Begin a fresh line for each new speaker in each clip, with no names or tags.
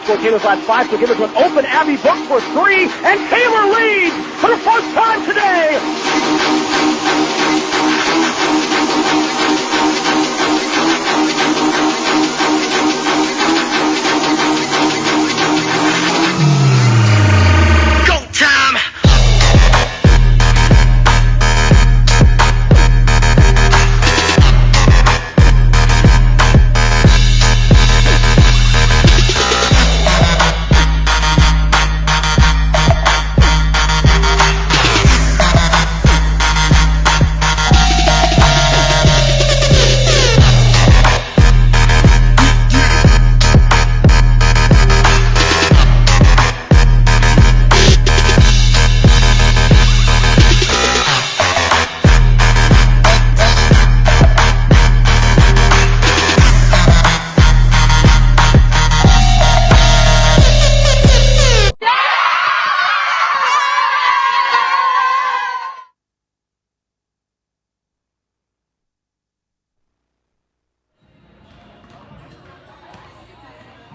score Taylor's last 5, so give it to an open Abbey Book for 3, and Taylor leads for the first time today.
Go time!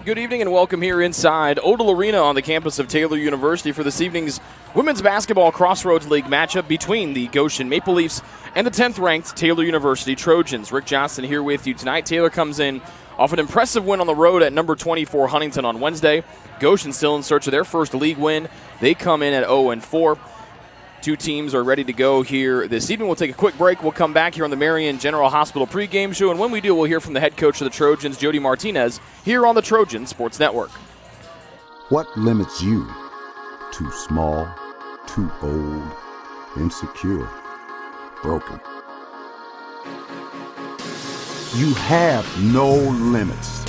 Good evening and welcome here inside Odell Arena on the campus of Taylor University for this evening's Women's Basketball Crossroads League matchup between the Goshen Maple Leafs and the 10th-ranked Taylor University Trojans. Rick Johnson here with you tonight. Taylor comes in off an impressive win on the road at number 24 Huntington on Wednesday. Goshen still in search of their first league win. They come in at 0-4. Two teams are ready to go here this evening. We'll take a quick break. We'll come back here on the Marion General Hospital pregame show, and when we do, we'll hear from the head coach of the Trojans, Jody Martinez, here on the Trojan Sports Network.
What limits you? Too small, too old, insecure, broken. You have no limits.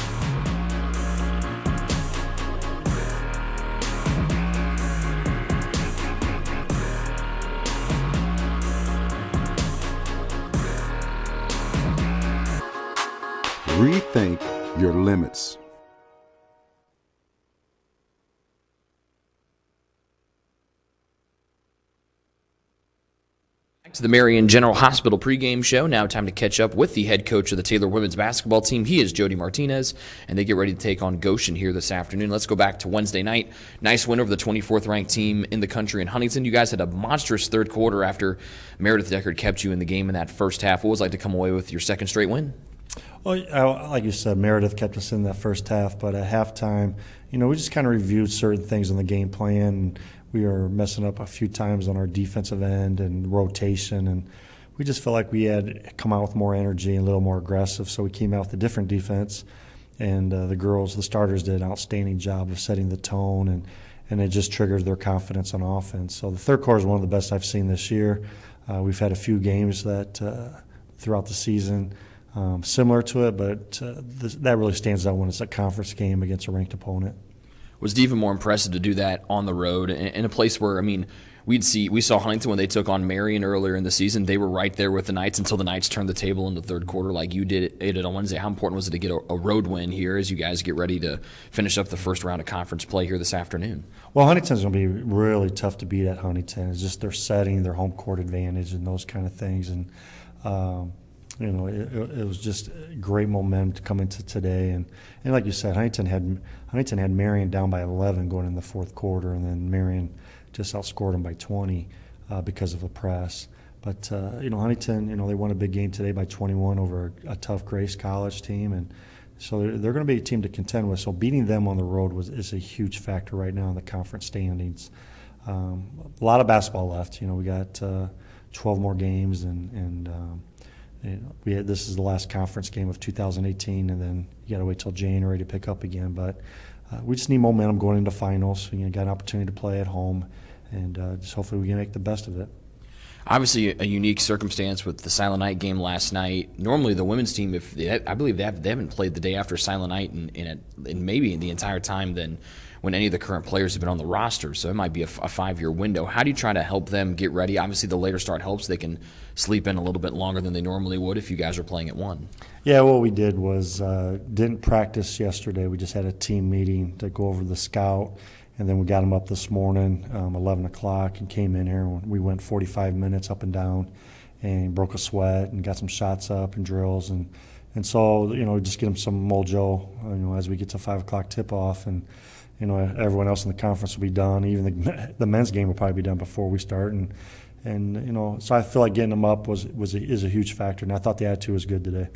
Rethink your limits.
Back to the Marion General Hospital pregame show. Now time to catch up with the head coach of the Taylor women's basketball team. He is Jody Martinez, and they get ready to take on Goshen here this afternoon. Let's go back to Wednesday night. Nice win over the 24th ranked team in the country in Huntington. You guys had a monstrous third quarter after Meredith Deckard kept you in the game in that first half. What was it like to come away with your second straight win?
Well, like you said, Meredith kept us in that first half, but at halftime, we just kind of reviewed certain things in the game plan. We were messing up a few times on our defensive end and rotation, and we just felt like we had come out with more energy and a little more aggressive, so we came out with a different defense. And the starters did an outstanding job of setting the tone, and it just triggered their confidence on offense. So the third quarter is one of the best I've seen this year. We've had a few games that throughout the season similar to it, but that really stands out when it's a conference game against a ranked opponent.
Was it even more impressive to do that on the road in a place where, we saw Huntington when they took on Marion earlier in the season. They were right there with the Knights until the Knights turned the table in the third quarter like you did it on Wednesday. How important was it to get a road win here as you guys get ready to finish up the first round of conference play here this afternoon?
Well, Huntington's going to be really tough to beat at Huntington. It's just their setting, their home court advantage, and those kind of things. And it was just great momentum to come into today, and like you said, Huntington had Marion down by 11 going in the fourth quarter, and then Marion just outscored them by 20 because of a press. But Huntington, they won a big game today by 21 over a tough Grace College team, and so they're going to be a team to contend with. So beating them on the road is a huge factor right now in the conference standings. A lot of basketball left. We got 12 more games, and this is the last conference game of 2018, and then you got to wait till January to pick up again. But we just need momentum going into finals. We got an opportunity to play at home, and just hopefully we can make the best of it.
Obviously, a unique circumstance with the Silent Night game last night. Normally, the women's team, I believe they haven't played the day after Silent Night in maybe the entire time than when any of the current players have been on the roster. So it might be a 5-year window. How do you try to help them get ready? Obviously, the later start helps. They can sleep in a little bit longer than they normally would if you guys are playing at 1.
Yeah, what we did was didn't practice yesterday. We just had a team meeting to go over the scout, and then we got them up this morning, 11 o'clock, and came in here. We went 45 minutes up and down and broke a sweat and got some shots up and drills, and And so, just get them some mojo, as we get to 5 o'clock tip-off, and, everyone else in the conference will be done. Even the men's game will probably be done before we start. And so I feel like getting them up is a huge factor, and I thought the attitude was good today.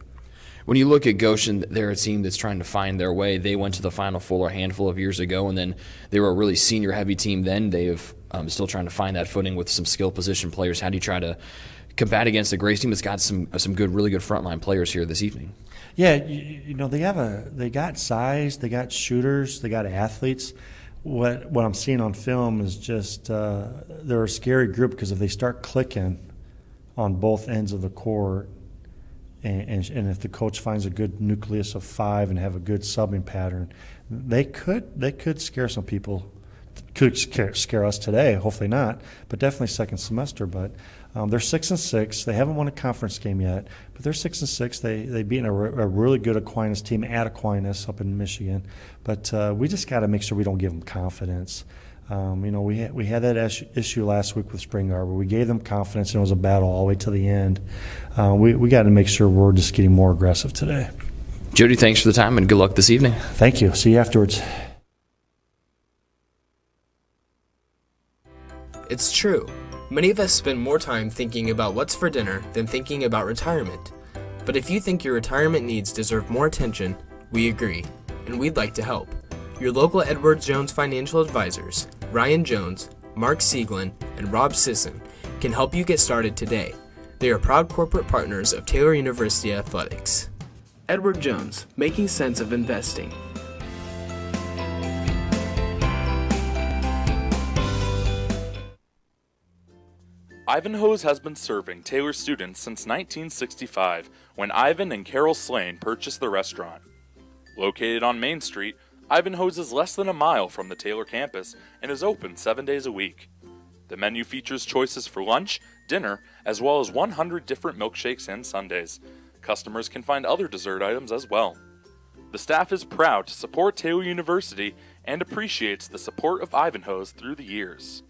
When you look at Goshen, they're a team that's trying to find their way. They went to the Final Four a handful of years ago, and then they were a really senior-heavy team then. They've still trying to find that footing with some skill position players. How do you try to combat against a Grace team that's got some really good frontline players here this evening?
Yeah, they got size, they got shooters, they got athletes. What I'm seeing on film is just they're a scary group, because if they start clicking on both ends of the court, and if the coach finds a good nucleus of 5 and have a good subbing pattern, they could scare some people. Could scare us today, hopefully not, but definitely second semester. But they're 6-6. They haven't won a conference game yet, but they're 6-6. They beat a really good Aquinas team at Aquinas up in Michigan. But we just got to make sure we don't give them confidence. We had that issue last week with Spring Arbor. We gave them confidence, and it was a battle all the way to the end. We got to make sure we're just getting more aggressive today.
Jody, thanks for the time, and good luck this evening.
Thank you. See you afterwards.
It's true. Many of us spend more time thinking about what's for dinner than thinking about retirement. But if you think your retirement needs deserve more attention, we agree, and we'd like to help. Your local Edward Jones financial advisors, Ryan Jones, Mark Sieglin, and Rob Sisson, can help you get started today. They are proud corporate partners of Taylor University Athletics. Edward Jones, making sense of investing.
Ivanhoe's has been serving Taylor students since 1965, when Ivan and Carol Slane purchased the restaurant. Located on Main Street, Ivanhoe's is less than a mile from the Taylor campus and is open 7 days a week. The menu features choices for lunch, dinner, as well as 100 different milkshakes and sundaes. Customers can find other dessert items as well. The staff is proud to support Taylor University and appreciates the support of Ivanhoe's through the years.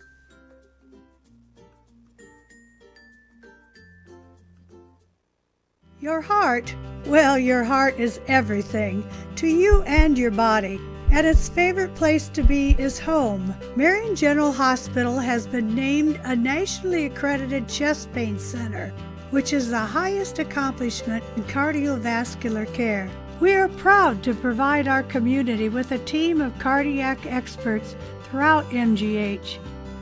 Your heart? Well, your heart is everything to you and your body, and its favorite place to be is home. Marion General Hospital has been named a nationally accredited chest pain center, which is the highest accomplishment in cardiovascular care. We are proud to provide our community with a team of cardiac experts throughout MGH.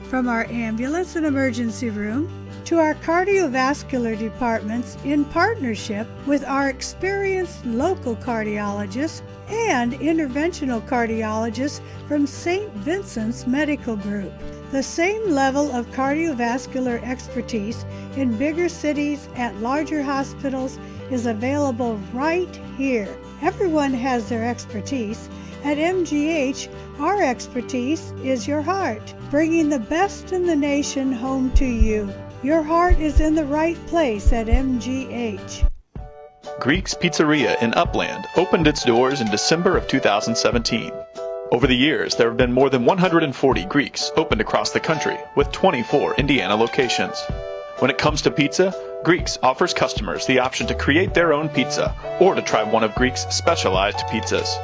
From our ambulance and emergency room to our cardiovascular departments, in partnership with our experienced local cardiologists and interventional cardiologists from St. Vincent's Medical Group. The same level of cardiovascular expertise in bigger cities at larger hospitals is available right here. Everyone has their expertise. At MGH, our expertise is your heart, bringing the best in the nation home to you. Your heart is in the right place at MGH.
Greek's Pizzeria in Upland opened its doors in December of 2017. Over the years, there have been more than 140 Greeks opened across the country, with 24 Indiana locations. When it comes to pizza, Greeks offers customers the option to create their own pizza or to try one of Greek's specialized pizzas.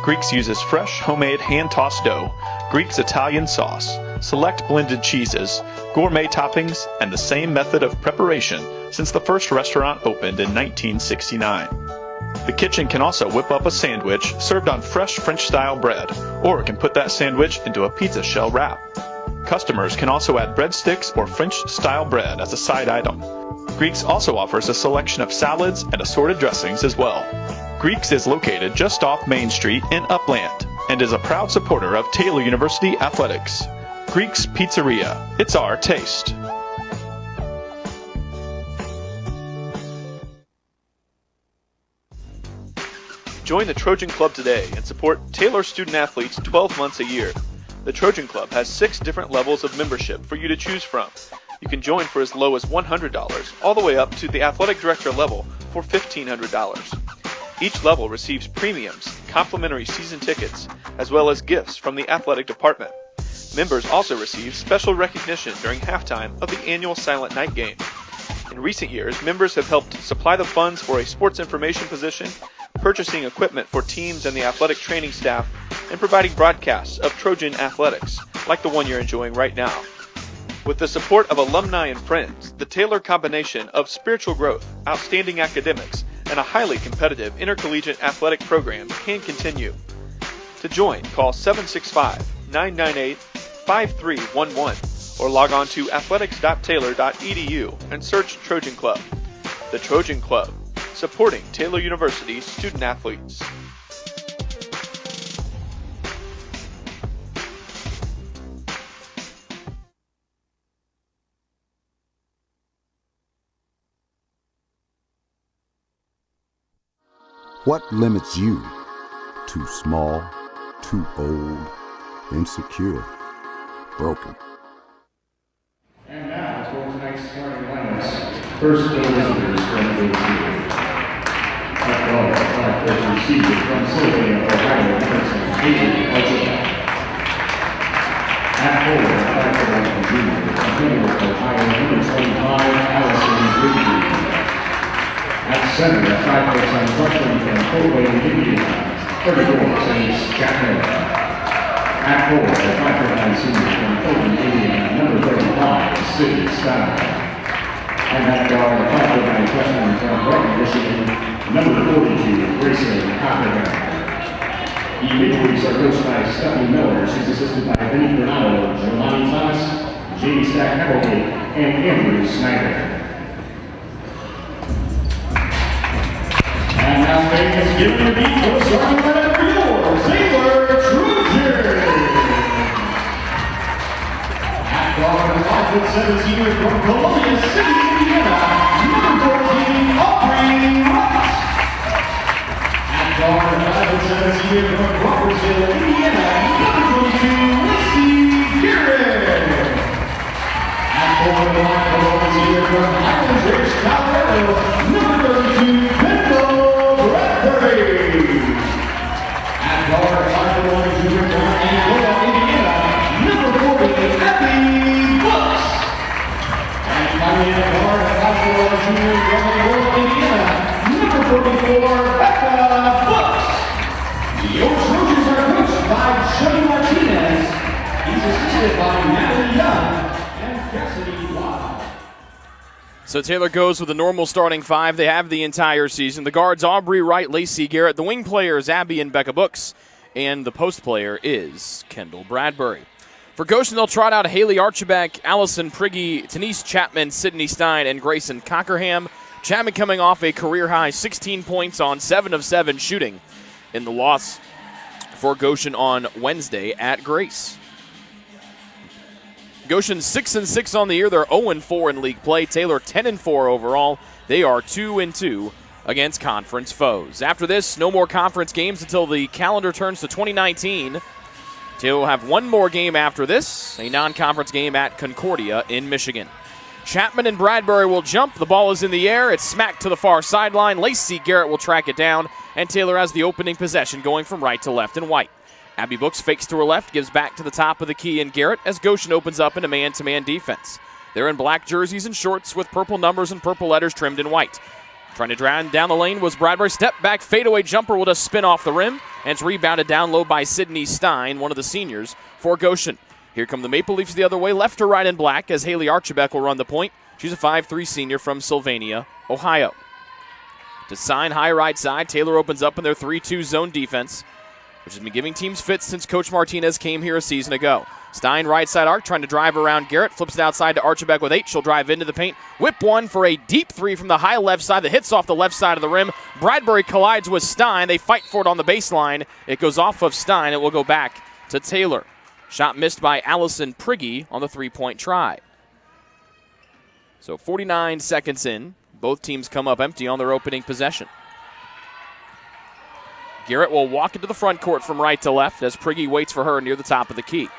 Greeks uses fresh, homemade, hand-tossed dough, Greek's Italian sauce, select blended cheeses, gourmet toppings, and the same method of preparation since the first restaurant opened in 1969. The kitchen can also whip up a sandwich served on fresh French-style bread, or it can put that sandwich into a pizza shell wrap. Customers can also add breadsticks or French-style bread as a side item. Greeks also offers a selection of salads and assorted dressings as well. Greeks is located just off Main Street in Upland and is a proud supporter of Taylor University Athletics. Greek's Pizzeria. It's our taste. Join the Trojan Club today and support Taylor student athletes 12 months a year. The Trojan Club has 6 different levels of membership for you to choose from. You can join for as low as $100 all the way up to the athletic director level for $1,500. Each level receives premiums, complimentary season tickets, as well as gifts from the athletic department. Members also receive special recognition during halftime of the annual Silent Night game. In recent years, members have helped supply the funds for a sports information position, purchasing equipment for teams and the athletic training staff, and providing broadcasts of Trojan athletics, like the one you're enjoying right now. With the support of alumni and friends, the Taylor combination of spiritual growth, outstanding academics, and a highly competitive intercollegiate athletic program can continue. To join, call 765-998-5311 or log on to athletics.taylor.edu and search Trojan Club. The Trojan Club, supporting Taylor University student athletes.
What limits you? Too small, too old, insecure, broken.
And now for tonight's starting lineups. First, the visitors from WBB. At ball, 5-4 receiver from Sylvania, Ohio, Clemson, David Archibald. At forward, 5-4 junior from Plymouth, Ohio, number 25, Allison Rigby. At center, a 5-4 freshman from Colway, Indiana, 34, Saints Chapman. At forward, a 5'9" senior from Colway, Indiana, number 35, Sidney Stein. And at guard, a 5'9" freshman from Brighton, Michigan, number 42, Grayson Copperman. The Maple Leafs are coached by Stephanie Miller. She's assisted by Vinny Bernardo, Jelani Thomas, Jamie Stack Applegate, and Andrew Snyder. And now Vegas giving the beat for the starting lineup for your Taylor Trojans. At guard, 5'7" senior from Columbia City, Indiana, number 14, Aubrey Wright. At guard, 5'7" senior from Crawfordsville, Indiana, number 22, Lacey Garrett. At forward, 5'11" senior from Highlands Ridge, Colorado, number 32, Benko Bradbury. At guard, 5'1" junior from Angola, Indiana, number 40, Abby Brooks. And finally at guard, 5'1" junior from Angola, Indiana, number 44, Becca Brooks. The old Trojans are coached by Joey Martinez. He's assisted by Natalie Young and Cassidy Watt.
So Taylor goes with a normal starting five they have the entire season. The guards, Aubrey Wright, Lacey Garrett. The wing players, Abby and Becca Brooks. And the post player is Kendall Bradbury. For Goshen, they'll trot out Haley Archibald, Allison Prigge, Denise Chapman, Sydney Stein, and Grayson Cockerham. Chapman coming off a career-high 16 points on 7 of 7 shooting in the loss for Goshen on Wednesday at Grace. Goshen 6-6 on the year. They're 0-4 in league play. Taylor 10-4 overall. They are 2-2 against conference foes. After this, no more conference games until the calendar turns to 2019. Taylor will have one more game after this, a non-conference game at Concordia in Michigan. Chapman and Bradbury will jump. The ball is in the air. It's smacked to the far sideline. Lacey Garrett will track it down, and Taylor has the opening possession going from right to left in white. Abby Brooks fakes to her left, gives back to the top of the key in Garrett as Goshen opens up in a man-to-man defense. They're in black jerseys and shorts with purple numbers and purple letters trimmed in white. Trying to drive down the lane was Bradbury. Step back, fadeaway jumper will just spin off the rim, and it's rebounded down low by Sydney Stein, one of the seniors for Goshen. Here come the Maple Leafs the other way, left to right in black as Haley Archibald will run the point. She's a 5'3" senior from Sylvania, Ohio. To Stein, high right side, Taylor opens up in their 3-2 zone defense, which has been giving teams fits since Coach Martinez came here a season ago. Stein, right side arc, trying to drive around Garrett. Flips it outside to Archibald with 8. She'll drive into the paint. Whip one for a deep three from the high left side that hits off the left side of the rim. Bradbury collides with Stein. They fight for it on the baseline. It goes off of Stein. It will go back to Taylor. Shot missed by Allison Prigge on the three-point try. So 49 seconds in. Both teams come up empty on their opening possession. Garrett will walk into the front court from right to left as Prigge waits for her near the top of the key.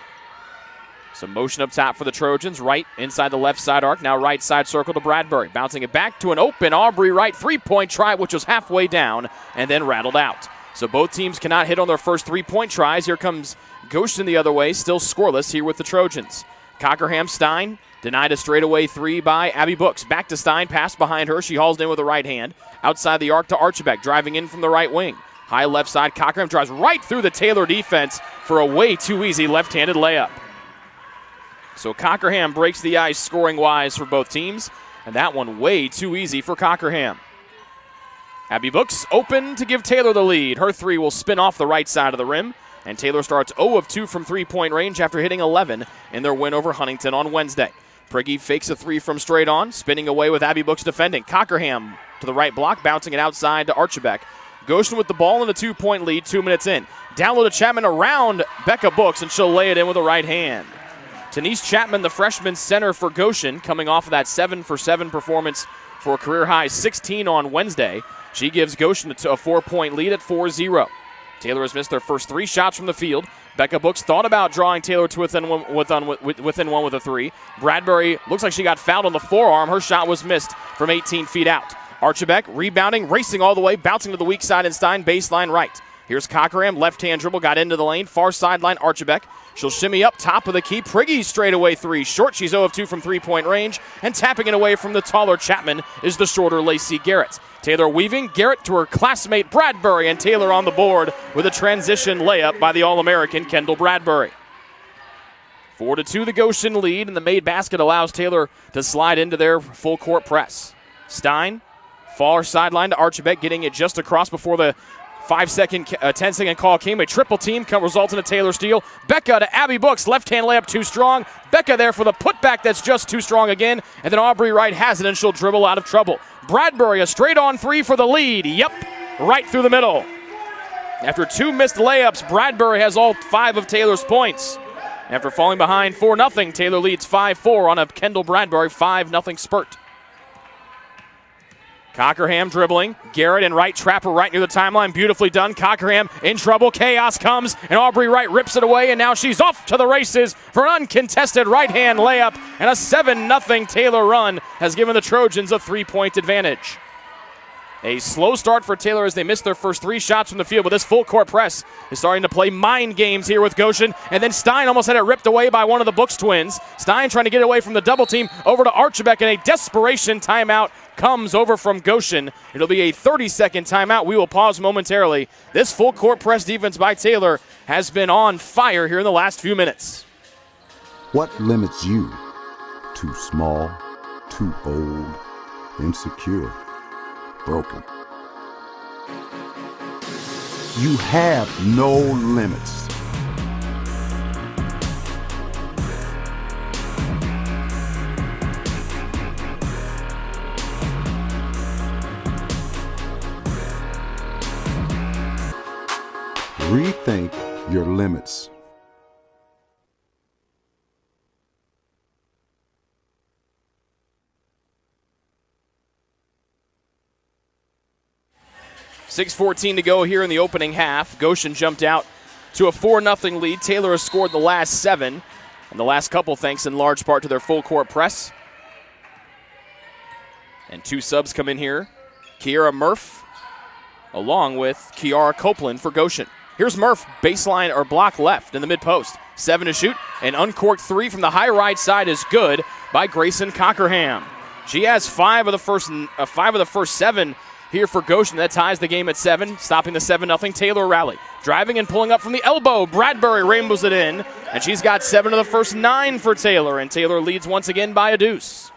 Some motion up top for the Trojans. Right inside the left side arc. Now right side circle to Bradbury. Bouncing it back to an open Aubrey Wright three-point try, which was halfway down and then rattled out. So both teams cannot hit on their first three-point tries. Here comes Goshen the other way, still scoreless here with the Trojans. Cockerham, Stein, Denied a straightaway three by Abby Books. Back to Stein, pass behind her. She hauls in with the right hand. Outside the arc to Archibek, driving in from the right wing. High left side, Cockerham drives right through the Taylor defense for a way too easy left-handed layup. So Cockerham breaks the ice scoring-wise for both teams, and that one way too easy for Cockerham. Abby Books open to give Taylor the lead. Her three will spin off the right side of the rim, and Taylor starts 0 of 2 from three-point range after hitting 11 in their win over Huntington on Wednesday. Pregame fakes a three from straight on, spinning away with Abby Books defending. Cockerham to the right block, bouncing it outside to Archibek. Goshen with the ball in a 2-point lead, 2 minutes in. Down low to Chapman around Becca Books, and she'll lay it in with a right hand. Denise Chapman, the freshman center for Goshen, coming off of that 7-for-7 performance for a career-high 16 on Wednesday. She gives Goshen a 4-point lead at 4-0. Taylor has missed their first 3 shots from the field. Becca Books thought about drawing Taylor to within one with a three. Bradbury looks like she got fouled on the forearm. Her shot was missed from 18 feet out. Archibek rebounding, racing all the way, bouncing to the weak side and Stein, baseline right. Here's Cockerham, left-hand dribble, got into the lane, far sideline, Archibek. She'll shimmy up, top of the key. Prigge straightaway three, short. She's 0 of 2 from three-point range, and tapping it away from the taller Chapman is the shorter Lacey Garrett. Taylor weaving, Garrett to her classmate Bradbury, and Taylor on the board with a transition layup by the All-American Kendall Bradbury. 4-2 the Goshen lead, and the made basket allows Taylor to slide into their full-court press. Stein, far sideline to Archibek, getting it just across before the 10-second call came. A triple team results in a Taylor steal. Becca to Abby Books. Left-hand layup too strong. Becca there for the putback that's just too strong again. And then Aubrey Wright has it, and she'll dribble out of trouble. Bradbury, a straight-on three for the lead. Yep, right through the middle. After 2 missed layups, Bradbury has all 5 of Taylor's points. After falling behind 4-0, Taylor leads 5-4 on a Kendall Bradbury 5-0 spurt. Cockerham dribbling. Garrett and Wright trap her right near the timeline. Beautifully done. Cockerham in trouble. Chaos comes, and Aubrey Wright rips it away, and now she's off to the races for an uncontested right-hand layup, and a 7-0 Taylor run has given the Trojans a 3-point advantage. A slow start for Taylor as they missed their first 3 shots from the field, but this full-court press is starting to play mind games here with Goshen. And then Stein almost had it ripped away by one of the Books twins. Stein trying to get away from the double team over to Archibek, and a desperation timeout comes over from Goshen. It'll be a 30-second timeout. We will pause momentarily. This full-court press defense by Taylor has been on fire here in the last few minutes.
What limits you? Too small, too old, insecure, broken. You have no limits. Rethink your limits.
.6:14 to go here in the opening half. Goshen jumped out to a 4-0 lead. Taylor has scored the last 7, and the last couple thanks in large part to their full-court press. And 2 subs come in here. Kiara Murph along with Kiara Copeland for Goshen. Here's Murph, baseline or block left in the mid-post. 7 to shoot. An uncorked 3 from the high right side is good by Grayson Cockerham. She has 5 of the first 7 here for Goshen. That ties the game at 7, stopping the 7-0 Taylor rally. Driving and pulling up from the elbow. Bradbury rainbows it in, and she's got 7 of the first 9 for Taylor, and Taylor leads once again by a deuce.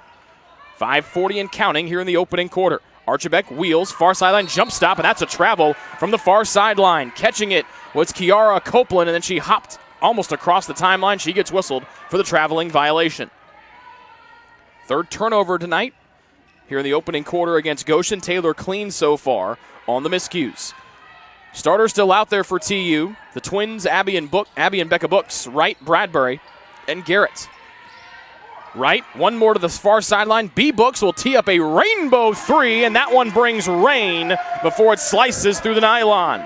5:40 and counting here in the opening quarter. Archibek wheels, far sideline jump stop, and that's a travel from the far sideline. Catching it was Kiara Copeland, and then she hopped almost across the timeline. She gets whistled for the traveling violation. 3rd turnover tonight here in the opening quarter against Goshen. Taylor clean so far on the miscues. Starters still out there for TU. The twins, Abby and Becca Books, Wright, Bradbury, and Garrett. Wright, one more to the far sideline. B. Books will tee up a rainbow 3, and that one brings rain before it slices through the nylon.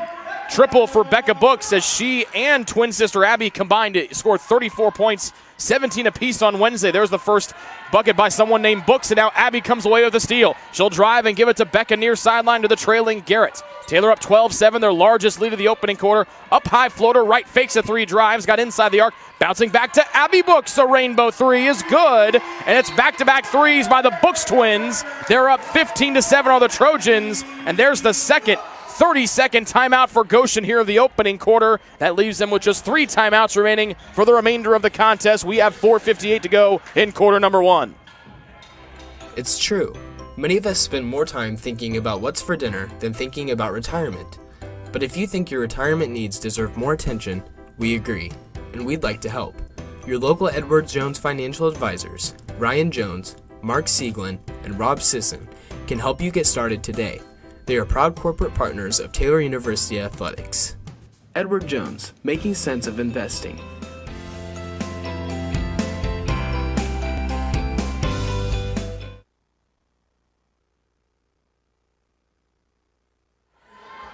triple for Becca Books as she and twin sister Abby combined to score 34 points, 17 apiece on Wednesday. There's the first bucket by someone named Books, and now Abby comes away with the steal. She'll drive and give it to Becca near sideline to the trailing Garrett. Taylor up 12-7, their largest lead of the opening quarter. Up high floater, right fakes a three, drives, got inside the arc, bouncing back to Abby Books. A rainbow three is good, and it's back-to-back threes by the Books twins. They're up 15-7 on the Trojans, and there's the second 30-second timeout for Goshen here of the opening quarter. That leaves them with just 3 timeouts remaining for the remainder of the contest. We have 4:58 to go in quarter number 1.
It's true. Many of us spend more time thinking about what's for dinner than thinking about retirement. But if you think your retirement needs deserve more attention, we agree, and we'd like to help. Your local Edward Jones financial advisors, Ryan Jones, Mark Sieglin, and Rob Sisson, can help you get started today. They are proud corporate partners of Taylor University Athletics. Edward Jones, making sense of investing.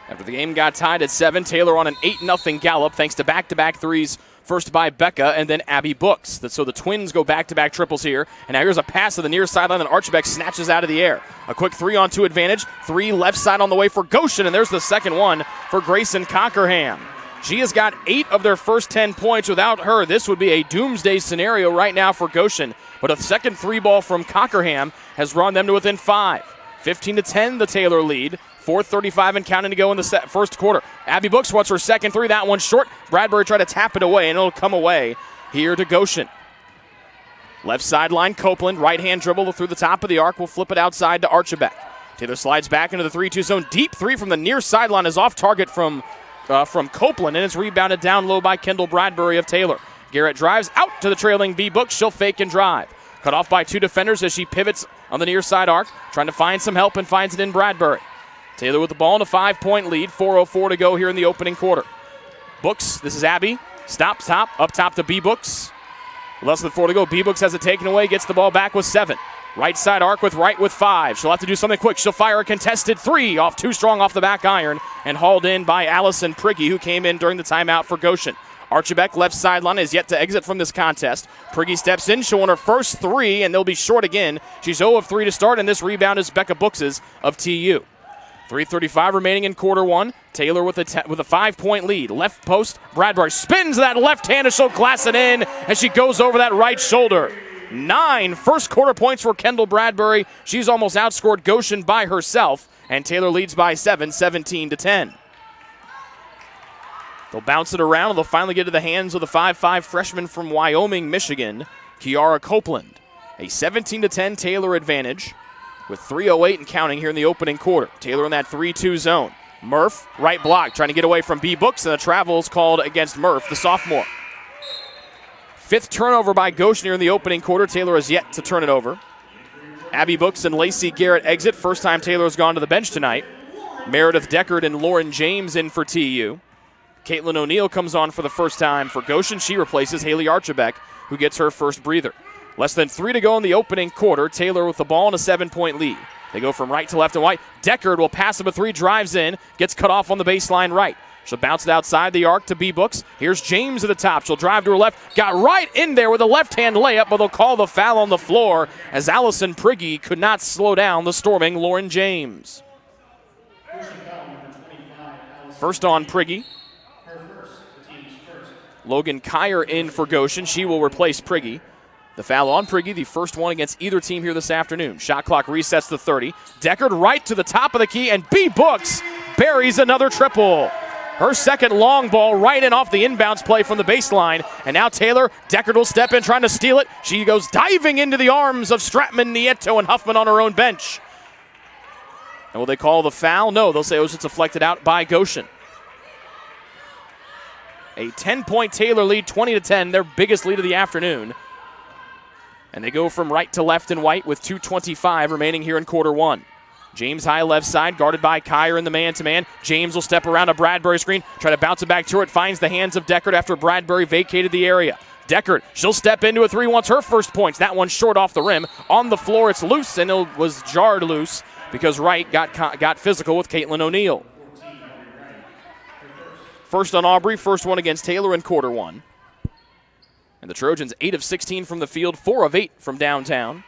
After the game got tied at 7, Taylor on an 8-0 gallop thanks to back-to-back threes, first by Becca and then Abby Books. So the twins go back-to-back triples here. And now here's a pass to the near sideline and Archibek snatches out of the air. A quick 3-on-2 advantage. 3 left side on the way for Goshen, and there's the second one for Grayson Cockerham. She has got 8 of their first 10 points. Without her, this would be a doomsday scenario right now for Goshen. But a second 3-ball from Cockerham has run them to within 5. 15-10, the Taylor lead. 4:35 and counting to go in the first quarter. Abby Books wants her second 3. That one short. Bradbury tried to tap it away, and it'll come away here to Goshen. Left sideline, Copeland. Right-hand dribble through the top of the arc. Will flip it outside to Archibek. Taylor slides back into the 3-2 zone. Deep 3 from the near sideline is off target from Copeland, and it's rebounded down low by Kendall Bradbury of Taylor. Garrett drives out to the trailing B Books. She'll fake and drive. Cut off by 2 defenders as she pivots on the near side arc, trying to find some help and finds it in Bradbury. Taylor with the ball in a 5-point lead. 4:04 to go here in the opening quarter. Books, this is Abby. Up top to B Books. Less than 4 to go. B Books has it taken away, gets the ball back with 7. Right side arc with 5. She'll have to do something quick. She'll fire a contested 3 off too strong off the back iron and hauled in by Allison Prigge, who came in during the timeout for Goshen. Archibek, left sideline, is yet to exit from this contest. Prigge steps in, showing her first 3, and they'll be short again. She's 0 of 3 to start, and this rebound is Becca Books's of TU. 3:35 remaining in quarter 1. Taylor with a 5-point lead. Left post, Bradbury spins that left hand and she'll glass it in as she goes over that right shoulder. 9 first quarter points for Kendall Bradbury. She's almost outscored Goshen by herself, and Taylor leads by 7, 17-10. They'll bounce it around, and they'll finally get to the hands of the 5'5 freshman from Wyoming, Michigan, Kiara Copeland. A 17-10 Taylor advantage, with 3:08 and counting here in the opening quarter. Taylor in that 3-2 zone. Murph, right block, trying to get away from B Books, and the travel is called against Murph, the sophomore. 5th turnover by Goshen here in the opening quarter. Taylor has yet to turn it over. Abby Books and Lacey Garrett exit. First time Taylor has gone to the bench tonight. Meredith Deckard and Lauren James in for TU. Caitlin O'Neill comes on for the first time for Goshen. She replaces Haley Archibek, who gets her first breather. Less than 3 to go in the opening quarter. Taylor with the ball in a 7-point lead. They go from right to left and white. Deckard will pass up a 3, drives in, gets cut off on the baseline right. She'll bounce it outside the arc to B Books. Here's James at the top. She'll drive to her left. Got right in there with a left-hand layup, but they'll call the foul on the floor as Allison Prigge could not slow down the storming Lauren James. First on Prigge. Logan Kyer in for Goshen. She will replace Prigge. The foul on Prigge, the first one against either team here this afternoon. Shot clock resets to 30. Deckard right to the top of the key, and B Books buries another triple. Her second long ball right in off the inbounds play from the baseline. And now Taylor, Deckard will step in trying to steal it. She goes diving into the arms of Stratman, Nieto, and Huffman on her own bench. And will they call the foul? No, they'll say it was just deflected out by Goshen. A 10-point Taylor lead, 20-10, their biggest lead of the afternoon. And they go from right to left and white with 2:25 remaining here in quarter 1. James high left side, guarded by Kyer in the man-to-man. James will step around a Bradbury screen, try to bounce it back to her. It finds the hands of Deckard after Bradbury vacated the area. Deckard, she'll step into a 3, wants her first points. That one short off the rim. On the floor, it's loose, and it was jarred loose because Wright got physical with Caitlin O'Neill. First on Aubrey, first one against Taylor in quarter one. And the Trojans 8 of 16 from the field, 4 of 8 from downtown.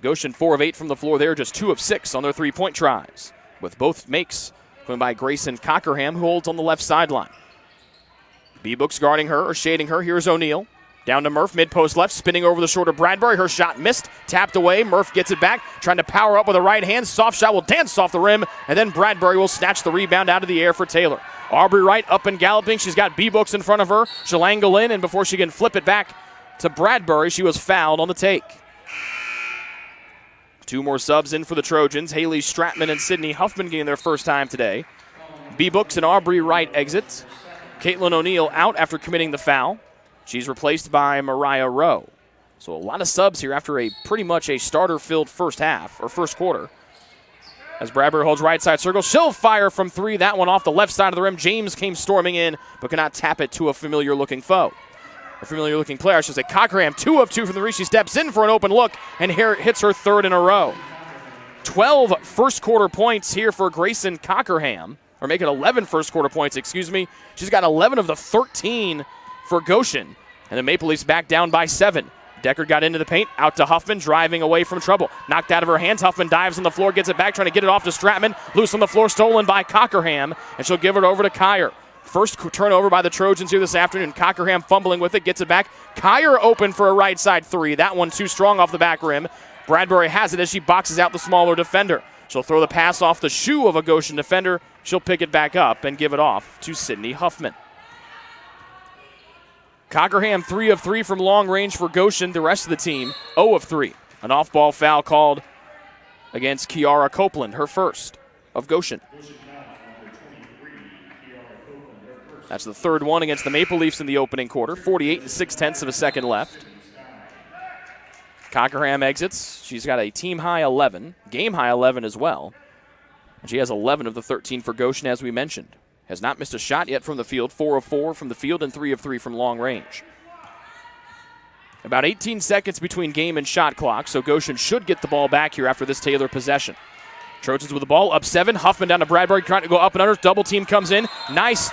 Goshen 4 of 8 from the floor there, just 2 of 6 on their three-point tries, with both makes coming by Grayson Cockerham, who holds on the left sideline. B-Book's guarding her or shading her. Here's O'Neal. Down to Murph, mid-post left, spinning over the shoulder Bradbury. Her shot missed, tapped away. Murph gets it back, trying to power up with a right hand. Soft shot will dance off the rim, and then Bradbury will snatch the rebound out of the air for Taylor. Aubrey Wright up and galloping. She's got B-Books in front of her. She'll angle in, and before she can flip it back to Bradbury, she was fouled on the take. 2 more subs in for the Trojans. Haley Stratman and Sydney Huffman getting their first time today. B-Books and Aubrey Wright exit. Caitlin O'Neal out after committing the foul. She's replaced by Mariah Rowe. So a lot of subs here after a pretty much a starter-filled first half, or first quarter. As Bradbury holds right side circle, she'll fire from 3. That one off the left side of the rim. James came storming in, but cannot tap it to a familiar-looking foe. A familiar-looking player, I should say. Cockerham, 2 of 2 from the reach. She steps in for an open look, and here hits her third in a row. 12 first-quarter points here for Grayson Cockerham, or make it 11 first-quarter points, excuse me. She's got 11 of the 13 for Goshen, and the Maple Leafs back down by 7. Decker got into the paint, out to Huffman, driving away from trouble. Knocked out of her hands. Huffman dives on the floor, gets it back, trying to get it off to Stratman. Loose on the floor, stolen by Cockerham, and she'll give it over to Kyer. First turnover by the Trojans here this afternoon. Cockerham fumbling with it, gets it back. Kyer open for a right side 3. That one too strong off the back rim. Bradbury has it as she boxes out the smaller defender. She'll throw the pass off the shoe of a Goshen defender. She'll pick it back up and give it off to Sydney Huffman. Cockerham 3 of 3 from long range for Goshen. The rest of the team 0 of 3. An off-ball foul called against Kiara Copeland, her first of Goshen. That's the third one against the Maple Leafs in the opening quarter. 48 6/10 of a second left. Cockerham exits. She's got a team-high 11, game-high 11 as well. And she has 11 of the 13 for Goshen, as we mentioned. Has not missed a shot yet from the field. 4 of 4 from the field and 3 of 3 from long range. About 18 seconds between game and shot clock, so Goshen should get the ball back here after this Taylor possession. Trojans with the ball, up 7. Huffman down to Bradbury, trying to go up and under. Double team comes in. Nice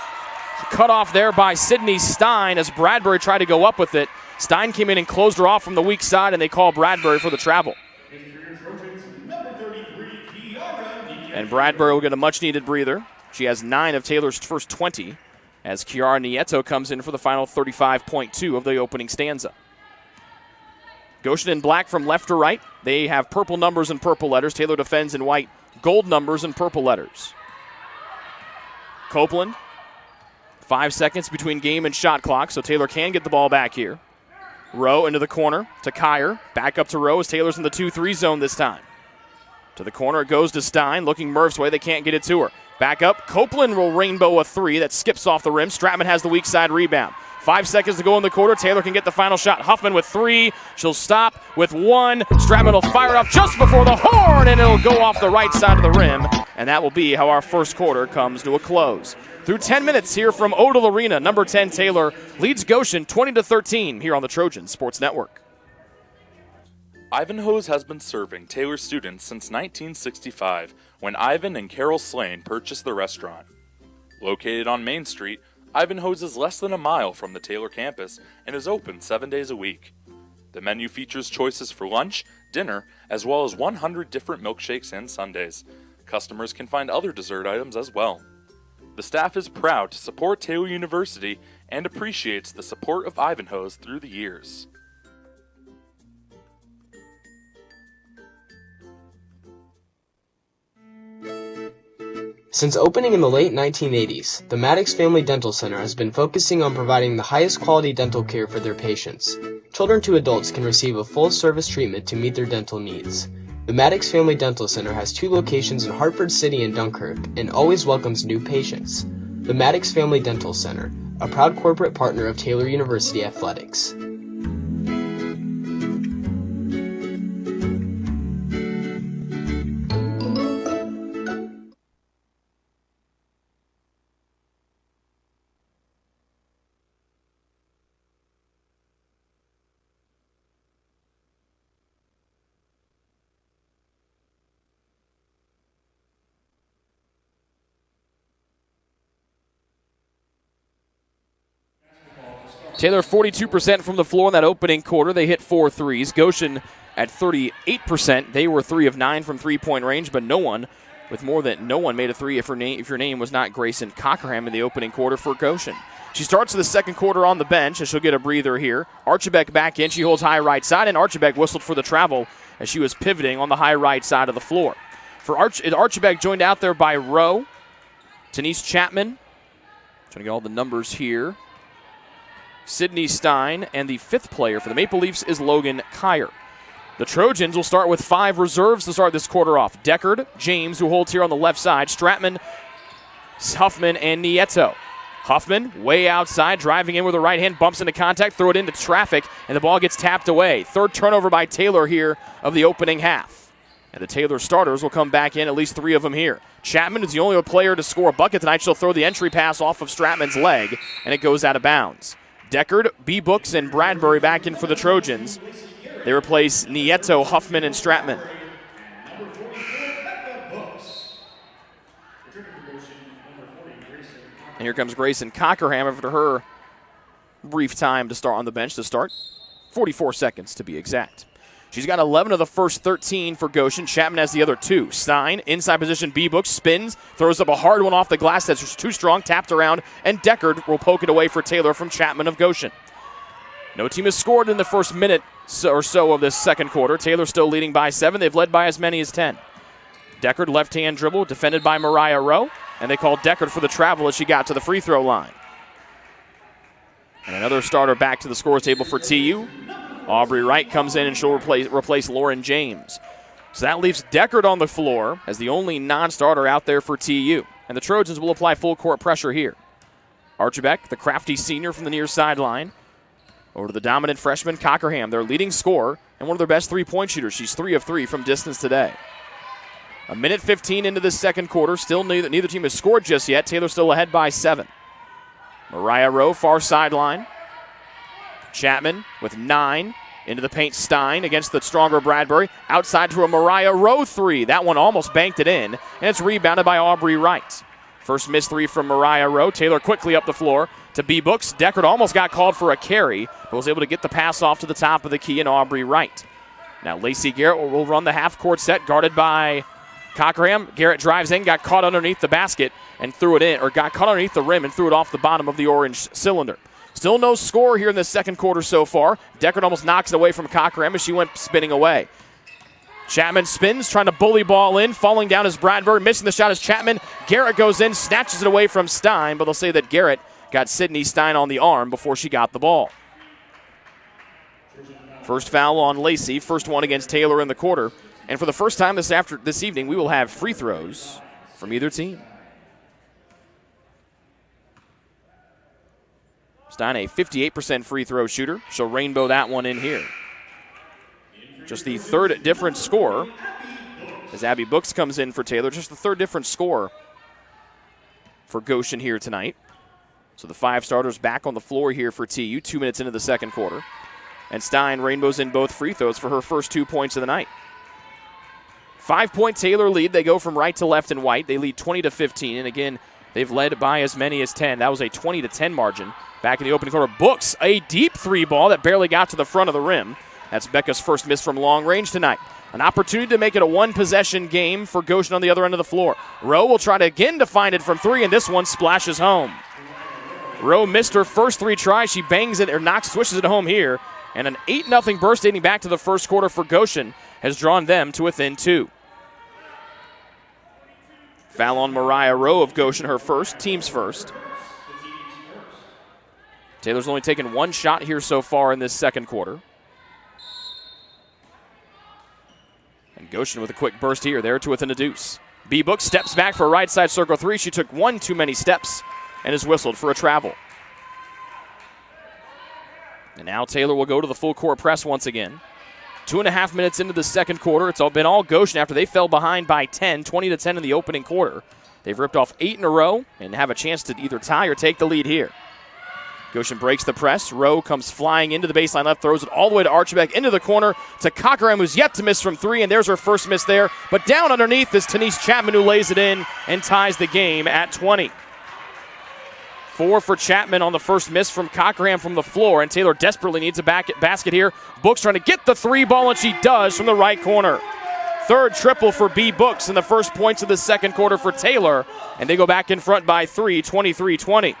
cut off there by Sydney Stein as Bradbury tried to go up with it. Stein came in and closed her off from the weak side, and they call Bradbury for the travel. And Bradbury will get a much-needed breather. She has 9 of Taylor's first 20 as Kiara Nieto comes in for the final 35.2 of the opening stanza. Goshen in black from left to right. They have purple numbers and purple letters. Taylor defends in white, gold numbers and purple letters. Copeland, 5 seconds between game and shot clock, so Taylor can get the ball back here. Rowe into the corner to Kyer. Back up to Rowe as Taylor's in the 2-3 zone this time. To the corner it goes to Stein, looking Murph's way. They can't get it to her. Back up. Copeland will rainbow a 3 that skips off the rim. Stratman has the weak side rebound. 5 seconds to go in the quarter. Taylor can get the final shot. Huffman with 3. She'll stop with 1. Stratman will fire up just before the horn, and it'll go off the right side of the rim. And that will be how our first quarter comes to a close. Through 10 minutes here from Odell Arena, number 10 Taylor leads Goshen 20-13 here on the Trojan Sports Network.
Ivanhoe's has been serving Taylor students since 1965, when Ivan and Carol Slane purchased the restaurant. Located on Main Street, Ivanhoe's is less than a mile from the Taylor campus and is open 7 days a week. The menu features choices for lunch, dinner, as well as 100 different milkshakes and sundaes. Customers can find other dessert items as well. The staff is proud to support Taylor University and appreciates the support of Ivanhoe's through the years.
Since opening in the late 1980s, the Maddox Family Dental Center has been focusing on providing the highest quality dental care for their patients. Children to adults can receive a full-service treatment to meet their dental needs. The Maddox Family Dental Center has 2 locations in Hartford City and Dunkirk and always welcomes new patients. The Maddox Family Dental Center, a proud corporate partner of Taylor University Athletics.
Taylor 42% from the floor in that opening quarter. They hit 4 threes. Goshen at 38%. They were 3 of 9 from three-point range, but no one made a three if your name was not Grayson Cockerham in the opening quarter for Goshen. She starts the second quarter on the bench, and she'll get a breather here. Archibek back in. She holds high right side, and Archibek whistled for the travel as she was pivoting on the high right side of the floor. For Archibek joined out there by Rowe, Denise Chapman, trying to get all the numbers here, Sydney Stein, and the fifth player for the Maple Leafs is Logan Kyer. The Trojans will start with 5 reserves to start this quarter off. Deckard, James, who holds here on the left side, Stratman, Huffman, and Nieto. Huffman, way outside, driving in with the right hand, bumps into contact, throw it into traffic, and the ball gets tapped away. Third turnover by Taylor here of the opening half. And the Taylor starters will come back in, at least 3 of them here. Chapman is the only player to score a bucket tonight. She'll throw the entry pass off of Stratman's leg, and it goes out of bounds. Deckard, B-Books, and Bradbury back in for the Trojans. They replace Nieto, Huffman, and Stratman. And here comes Grayson Cockerham after her brief time to start on the bench to start. 44 seconds to be exact. She's got 11 of the first 13 for Goshen. Chapman has the other 2. Stein, inside position, B-Books, spins, throws up a hard one off the glass that's too strong, tapped around, and Deckard will poke it away for Taylor from Chapman of Goshen. No team has scored in the first minute or so of this second quarter. Taylor still leading by 7. They've led by as many as 10. Deckard, left-hand dribble, defended by Mariah Rowe, and they called Deckard for the travel as she got to the free throw line. And another starter back to the scores table for TU. Aubrey Wright comes in and she'll replace Lauren James. So that leaves Deckard on the floor as the only non-starter out there for TU. And the Trojans will apply full court pressure here. Archibek, the crafty senior from the near sideline. Over to the dominant freshman, Cockerham, their leading scorer and one of their best three-point shooters. She's 3 of 3 from distance today. A minute 15 into this second quarter. Still neither team has scored just yet. Taylor still ahead by 7. Mariah Rowe, far sideline. Chapman with 9. Into the paint, Stein against the stronger Bradbury. Outside to a Mariah Rowe 3. That one almost banked it in, and it's rebounded by Aubrey Wright. First missed 3 from Mariah Rowe. Taylor quickly up the floor to B-Books. Deckard almost got called for a carry, but was able to get the pass off to the top of the key and Aubrey Wright. Now Lacey Garrett will run the half-court set, guarded by Cockerham. Garrett drives in, got caught underneath the basket and threw it in, or got caught underneath the rim and threw it off the bottom of the orange cylinder. Still no score here in the second quarter so far. Deckard almost knocks it away from Cockerham as she went spinning away. Chapman spins, trying to bully ball in. Falling down is Bradbury. Missing the shot is Chapman. Garrett goes in, snatches it away from Stein, but they'll say that Garrett got Sydney Stein on the arm before she got the ball. First foul on Lacey, first one against Taylor in the quarter. And for the first time this evening, we will have free throws from either team. Stein, a 58% free throw shooter. She'll rainbow that one in here. Just the third different score as Abby Books comes in for Taylor. Just the third different score for Goshen here tonight. So the 5 starters back on the floor here for TU, 2 minutes into the second quarter. And Stein rainbows in both free throws for her first 2 points of the night. 5-point Taylor lead. They go from right to left and white. They lead 20-15. And again, they've led by as many as 10. That was a 20-10 margin. Back in the opening quarter, Books, a deep 3 ball that barely got to the front of the rim. That's Becca's first miss from long range tonight. An opportunity to make it a 1-possession game for Goshen on the other end of the floor. Rowe will try to again to find it from 3, and this one splashes home. Rowe missed her first 3 tries. She bangs it, or swishes it home here. And an 8-0 burst dating back to the first quarter for Goshen has drawn them to within 2. Foul on Mariah Rowe of Goshen, her first, team's first. Taylor's only taken 1 shot here so far in this second quarter. And Goshen with a quick burst here, there to within a deuce. B-Book steps back for a right side circle 3. She took 1 too many steps and is whistled for a travel. And now Taylor will go to the full court press once again. 2.5 minutes into the second quarter. It's been all Goshen after they fell behind by 10, 20-10 in the opening quarter. They've ripped off 8 in a row and have a chance to either tie or take the lead here. Goshen breaks the press. Rowe comes flying into the baseline left, throws it all the way to Archibek into the corner to Cockerham, who's yet to miss from 3, and there's her first miss there. But down underneath is Denise Chapman, who lays it in and ties the game at 20. 4 for Chapman on the first miss from Cockerham from the floor, and Taylor desperately needs a basket here. Books trying to get the 3 ball, and she does from the right corner. Third triple for B. Books in the first points of the second quarter for Taylor, and they go back in front by 3, 23-20.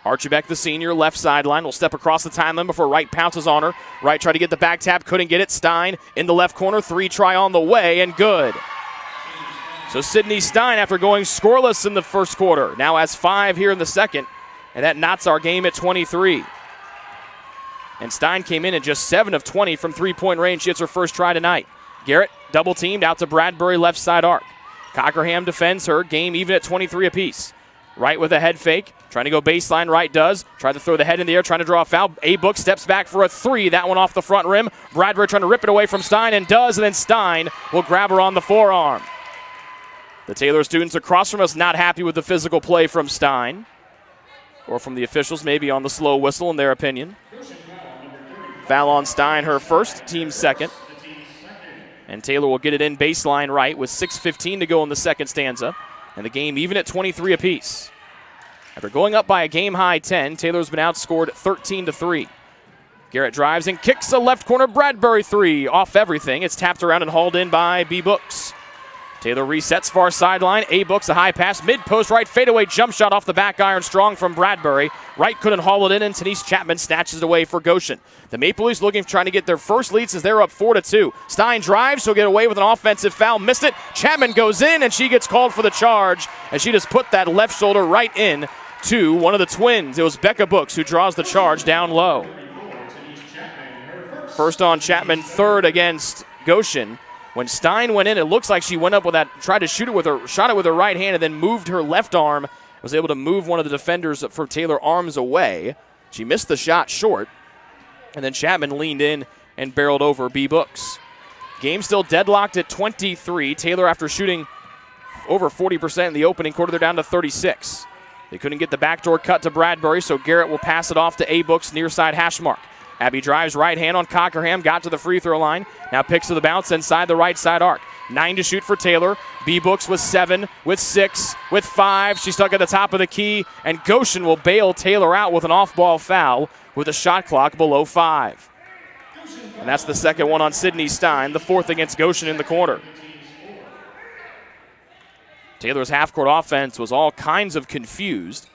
Archibek, the senior, left sideline, will step across the timeline before Wright pounces on her. Wright tried to get the back tap, couldn't get it. Stein in the left corner, 3 try on the way, and good. So Sydney Stein, after going scoreless in the first quarter, now has 5 here in the second, and that knots our game at 23. And Stein came in at just 7 of 20 from three-point range. She hits her first try tonight. Garrett double-teamed out to Bradbury, left side arc. Cockerham defends her, game even at 23 apiece. Wright with a head fake, trying to go baseline. Wright does. Tried to throw the head in the air, trying to draw a foul. A-Book steps back for a 3. That one off the front rim. Bradbury trying to rip it away from Stein, and does, and then Stein will grab her on the forearm. The Taylor students across from us not happy with the physical play from Stein, or from the officials, maybe on the slow whistle in their opinion. Foul on Stein, her first, team second. And Taylor will get it in baseline right with 6:15 to go in the second stanza. And the game even at 23 apiece. After going up by a game-high 10, Taylor's been outscored 13-3. Garrett drives and kicks a left corner Bradbury 3 off everything. It's tapped around and hauled in by B. Books. Taylor resets far sideline. A-Books a high pass. Mid-post right fadeaway jump shot off the back iron strong from Bradbury. Wright couldn't haul it in, and Denise Chapman snatches it away for Goshen. The Maple Leafs trying to get their first lead since they're up 4-2. Stein drives, she'll get away with an offensive foul. Missed it. Chapman goes in, and she gets called for the charge, and she just put that left shoulder right in to one of the twins. It was Becca Books who draws the charge down low. First on Chapman, third against Goshen. When Stein went in, it looks like she went up with that, tried to shot it with her right hand, and then moved her left arm. Was able to move one of the defenders for Taylor arms away. She missed the shot short, and then Chapman leaned in and barreled over B. Books. Game still deadlocked at 23. Taylor, after shooting over 40% in the opening quarter, they're down to 36. They couldn't get the backdoor cut to Bradbury, so Garrett will pass it off to A. Books near side hash mark. Abby drives right hand on Cockerham, got to the free throw line. Now picks to the bounce inside the right side arc. 9 to shoot for Taylor. B. Books with 7, with 6, with 5. She's stuck at the top of the key, and Goshen will bail Taylor out with an off-ball foul with a shot clock below 5. And that's the second one on Sydney Stein, the fourth against Goshen in the corner. Taylor's half-court offense was all kinds of confused.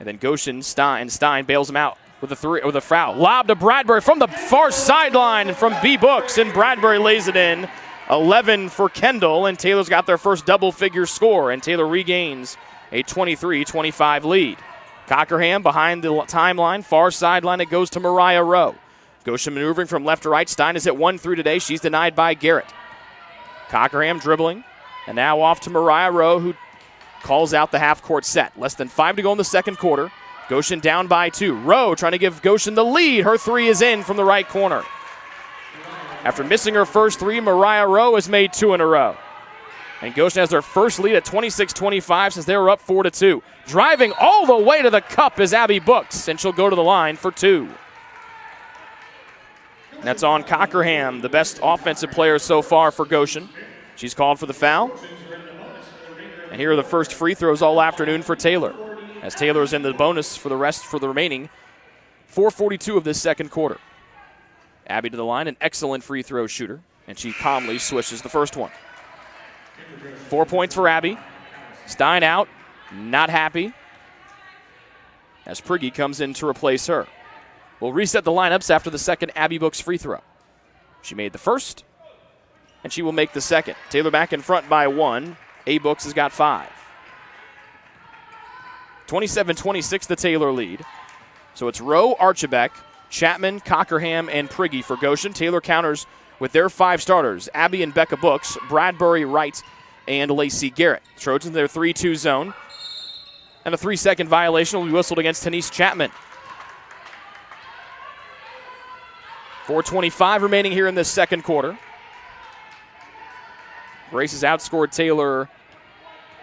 And then Goshen, Stein bails him out with a foul. Lob to Bradbury from the far sideline and from B. Books, and Bradbury lays it in. 11 for Kendall, and Taylor's got their first double-figure score, and Taylor regains a 23-25 lead. Cockerham behind the timeline, far sideline, it goes to Mariah Rowe. Goshen maneuvering from left to right. Stein has hit 1 through today. She's denied by Garrett. Cockerham dribbling, and now off to Mariah Rowe, who calls out the half-court set. Less than 5 to go in the second quarter. Goshen down by 2. Rowe trying to give Goshen the lead. Her 3 is in from the right corner. After missing her first 3, Mariah Rowe has made 2 in a row. And Goshen has their first lead at 26-25 since they were up 4-2. Driving all the way to the cup is Abby Books, and she'll go to the line for 2. And that's on Cockerham, the best offensive player so far for Goshen. She's called for the foul. And here are the first free throws all afternoon for Taylor, as Taylor's in the bonus for the remaining 4:42 of this second quarter. Abby to the line, an excellent free throw shooter, and she calmly swishes the first one. 4 points for Abby. Stein out, not happy, as Pregame comes in to replace her. We'll reset the lineups after the second Abby Books free throw. She made the first, and she will make the second. Taylor back in front by 1. A. Books has got 5. 27-26 the Taylor lead. So it's Rowe, Archibek, Chapman, Cockerham, and Pregame for Goshen. Taylor counters with their 5 starters, Abby and Becca Books, Bradbury, Wright, and Lacey Garrett. Trojans in their 3-2 zone. And a 3-second violation will be whistled against Denise Chapman. 4:25 remaining here in this second quarter. Grace has outscored Taylor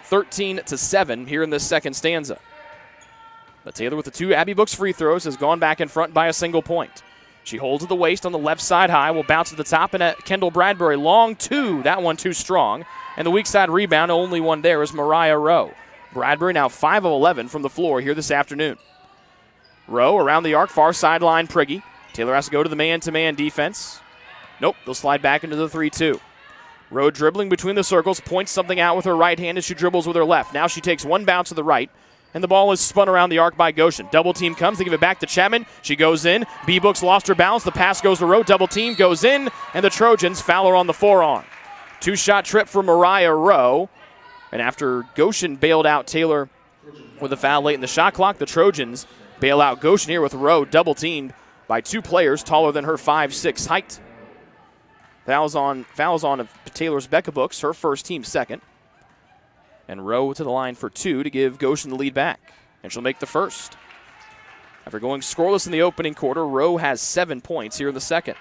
13-7 here in this second stanza. But Taylor, with the 2 Abby Books free throws, has gone back in front by a single point. She holds at the waist on the left side high, will bounce to the top, and at Kendall Bradbury, long 2, that one too strong. And the weak side rebound, only one there, is Mariah Rowe. Bradbury now 5 of 11 from the floor here this afternoon. Rowe around the arc, far sideline, Pregame. Taylor has to go to the man-to-man defense. Nope, they'll slide back into the 3-2. Rowe dribbling between the circles, points something out with her right hand as she dribbles with her left. Now she takes one bounce to the right, and the ball is spun around the arc by Goshen. Double team comes, they give it back to Chapman. She goes in. B-Books lost her balance. The pass goes to Rowe. Double team goes in, and the Trojans foul her on the forearm. 2-shot trip for Mariah Rowe. And after Goshen bailed out Taylor with a foul late in the shot clock, the Trojans bail out Goshen here with Rowe double teamed by 2 players taller than her 5'6" height. Fouls on Taylor's Becca Books, her first, team second. And Rowe to the line for 2 to give Goshen the lead back. And she'll make the first. After going scoreless in the opening quarter, Rowe has 7 points here in the second.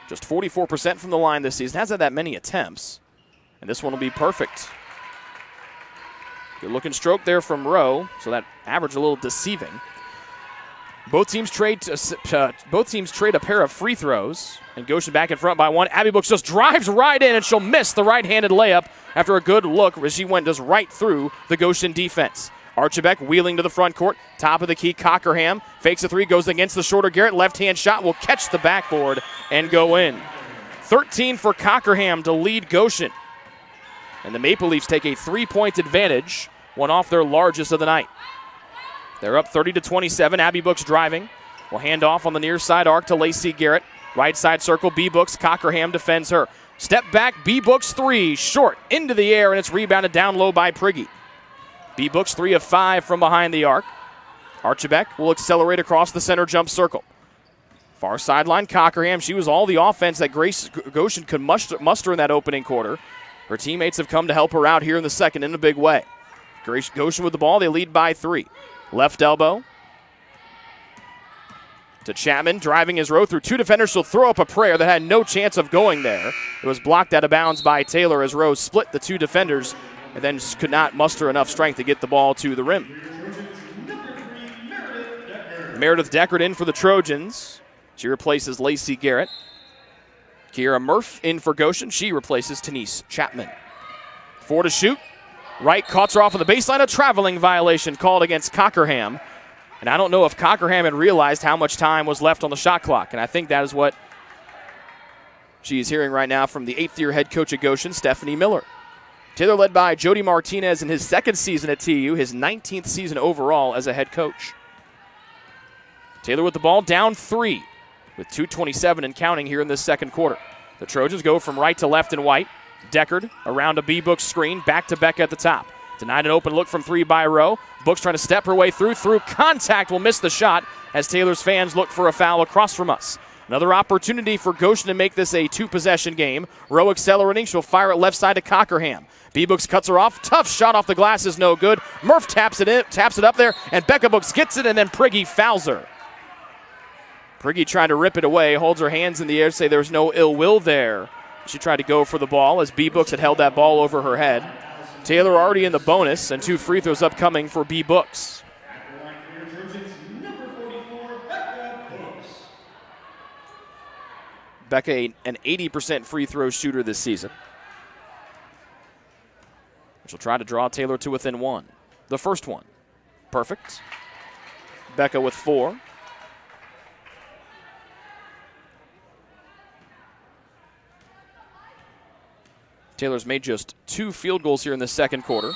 Just 44% from the line this season. Hasn't had that many attempts. And this one will be perfect. Good looking stroke there from Rowe, so that average a little deceiving. Both teams trade a pair of free throws, and Goshen back in front by 1. Abby Books just drives right in, and she'll miss the right-handed layup after a good look as she went just right through the Goshen defense. Archibek wheeling to the front court, top of the key. Cockerham fakes a 3, goes against the shorter Garrett. Left-hand shot will catch the backboard and go in. 13 for Cockerham to lead Goshen. And the Maple Leafs take a 3-point advantage, one off their largest of the night. They're up 30-27. Abby Books driving. Will hand off on the near side arc to Lacey Garrett. Right side circle, B-Books. Cockerham defends her. Step back, B-Books 3. Short into the air, and it's rebounded down low by Pregame. B-Books 3 of 5 from behind the arc. Archibek will accelerate across the center jump circle. Far sideline, Cockerham. She was all the offense that Goshen could muster in that opening quarter. Her teammates have come to help her out here in the second in a big way. Goshen with the ball, they lead by 3. Left elbow to Chapman, driving his row through 2 defenders. She'll throw up a prayer that had no chance of going there. It was blocked out of bounds by Taylor as Rose split the 2 defenders and then just could not muster enough strength to get the ball to the rim. Meredith Deckard in for the Trojans. She replaces Lacey Garrett. Kiera Murph in for Goshen. She replaces Tenise Chapman. 4 to shoot. Wright cuts her off on the baseline. A traveling violation called against Cockerham. And I don't know if Cockerham had realized how much time was left on the shot clock. And I think that is what she is hearing right now from the 8th-year head coach at Goshen, Stephanie Miller. Taylor led by Jody Martinez in his 2nd season at TU, his 19th season overall as a head coach. Taylor with the ball, down 3 with 2:27 and counting here in this second quarter. The Trojans go from right to left and white. Deckard around a B-Books screen, back to Becca at the top. Denied an open look from 3 by Rowe. Books trying to step her way through contact, will miss the shot as Taylor's fans look for a foul across from us. Another opportunity for Goshen to make this a 2-possession game. Rowe accelerating, she'll fire it left side to Cockerham. B-Books cuts her off, tough shot off the glass is no good. Murph taps it up there, and Becca Books gets it, and then Pregame fouls her. Pregame trying to rip it away, holds her hands in the air, say there's no ill will there. She tried to go for the ball as B-Books had held that ball over her head. Taylor already in the bonus, and 2 free throws upcoming for B-Books. Becca, an 80% free throw shooter this season. She'll try to draw Taylor to within 1. The first one, perfect. Becca with 4. Taylor's made just 2 field goals here in the second quarter.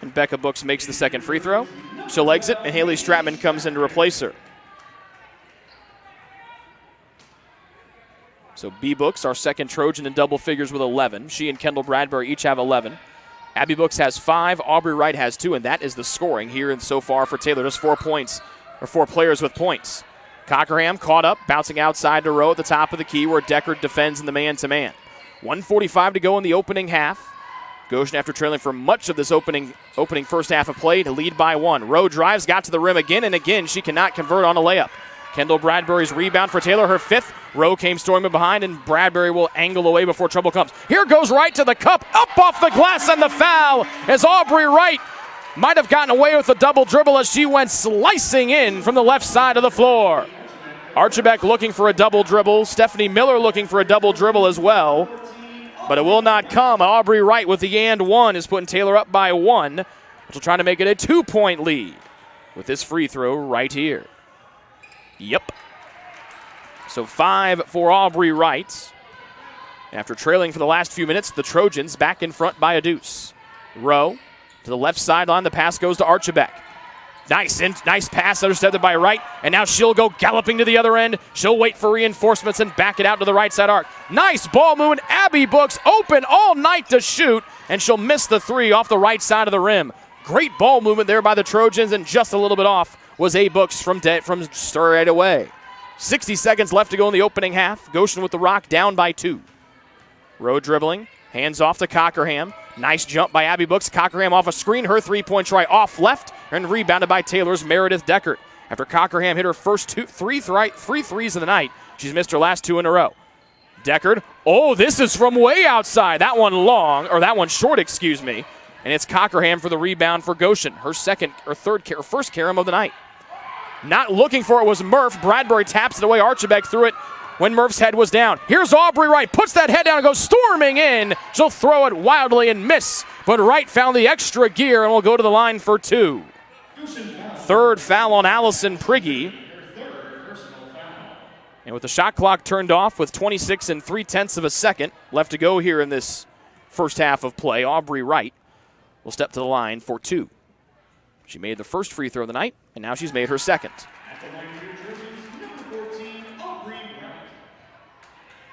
And Becca Books makes the second free throw. She'll exit, and Haley Stratman comes in to replace her. So B-Books, our second Trojan in double figures with 11. She and Kendall Bradbury each have 11. Abby Books has 5, Aubrey Wright has 2, and that is the scoring here and so far for Taylor. Just 4 points, or 4 players with points. Cockerham caught up, bouncing outside to Rowe at the top of the key where Deckard defends in the man-to-man. 1:45 to go in the opening half. Goshen, after trailing for much of this opening first half of play, to lead by 1. Rowe drives, got to the rim again and again. She cannot convert on a layup. Kendall Bradbury's rebound for Taylor, her 5th. Rowe came storming behind, and Bradbury will angle away before trouble comes. Here goes Wright to the cup, up off the glass, and the foul as Aubrey Wright might have gotten away with a double dribble as she went slicing in from the left side of the floor. Archibek looking for a double dribble. Stephanie Miller looking for a double dribble as well. but it will not come. Aubrey Wright with the and one is putting Taylor up by 1, which will try to make it a 2-point lead with this free throw right here. Yep. So 5 for Aubrey Wright. After trailing for the last few minutes, the Trojans back in front by a deuce. Rowe to the left sideline. The pass goes to Archibek. Nice pass intercepted by Wright, and now she'll go galloping to the other end. She'll wait for reinforcements and back it out to the right side arc. Nice ball movement. Abby Books open all night to shoot, and she'll miss the 3 off the right side of the rim. Great ball movement there by the Trojans, and just a little bit off was A. Books from straight away. 60 seconds left to go in the opening half. Goshen with the rock, down by 2. Rowe dribbling, hands off to Cockerham. Nice jump by Abby Books. Cockerham off a screen. Her three-point try off left and rebounded by Taylor's Meredith Deckert. After Cockerham hit her first three threes of the night, she's missed her last 2 in a row. Deckard, oh, this is from way outside. That one short, excuse me. And it's Cockerham for the rebound for Goshen. Her first carom of the night. Not looking for it was Murph. Bradbury taps it away. Archibek threw it when Murph's head was down. Here's Aubrey Wright. Puts that head down and goes storming in. She'll throw it wildly and miss. But Wright found the extra gear and will go to the line for 2. Third foul on Allison Prigge. And with the shot clock turned off with 26 3/10 of a second left to go here in this first half of play, Aubrey Wright will step to the line for 2. She made the first free throw of the night, and now she's made her second.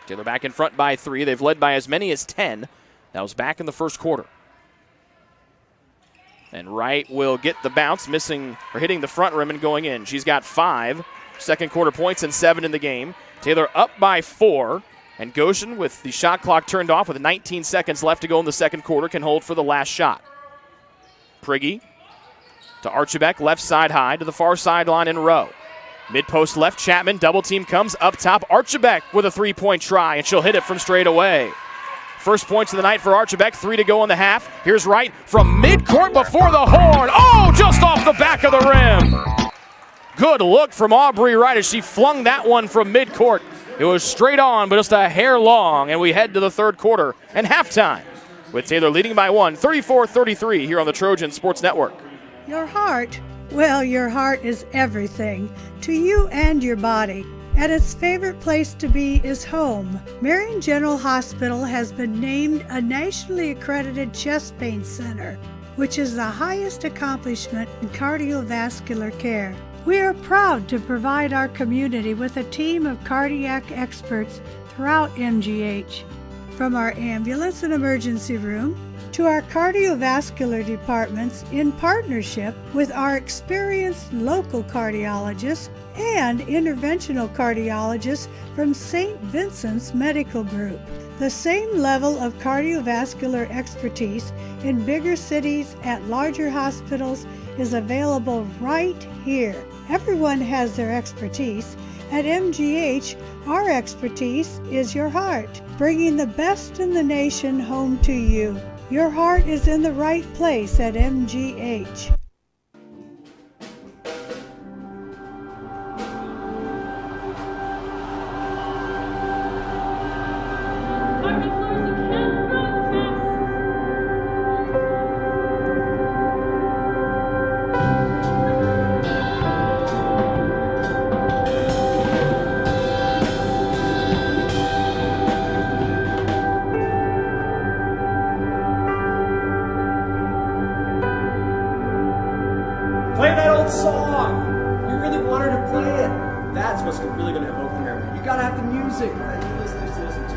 Taylor back in front by 3. They've led by as many as 10. That was back in the first quarter. And Wright will get the bounce, hitting the front rim and going in. She's got 5 second quarter points and 7 in the game. Taylor up by 4. And Goshen, with the shot clock turned off with 19 seconds left to go in the second quarter, can hold for the last shot. Prigge to Archibek, left side high to the far sideline in Rowe. Mid-post left, Chapman, double team comes up top. Archibek with a 3-point try, and she'll hit it from straight away. First points of the night for Archibek, 3 to go in the half. Here's Wright from midcourt before the horn. Oh, just off the back of the rim. Good look from Aubrey Wright as she flung that one from midcourt. It was straight on, but just a hair long, and we head to the third quarter and halftime with Taylor leading by 1, 34-33 here on the Trojan Sports Network.
Your heart, well, your heart is everything to you and your body. And its favorite place to be is home. Marion General Hospital has been named a nationally accredited chest pain center, which is the highest accomplishment in cardiovascular care. We are proud to provide our community with a team of cardiac experts throughout MGH. From our ambulance and emergency room to our cardiovascular departments in partnership with our experienced local cardiologists and interventional cardiologists from St. Vincent's Medical Group. The same level of cardiovascular expertise in bigger cities at larger hospitals is available right here. Everyone has their expertise. At MGH, our expertise is your heart, bringing the best in the nation home to you. Your heart is in the right place at MGH.
Play that old song. We really want her to play it. That's what's really going to evoke the memory. You got to have the music that you listeners to listen to.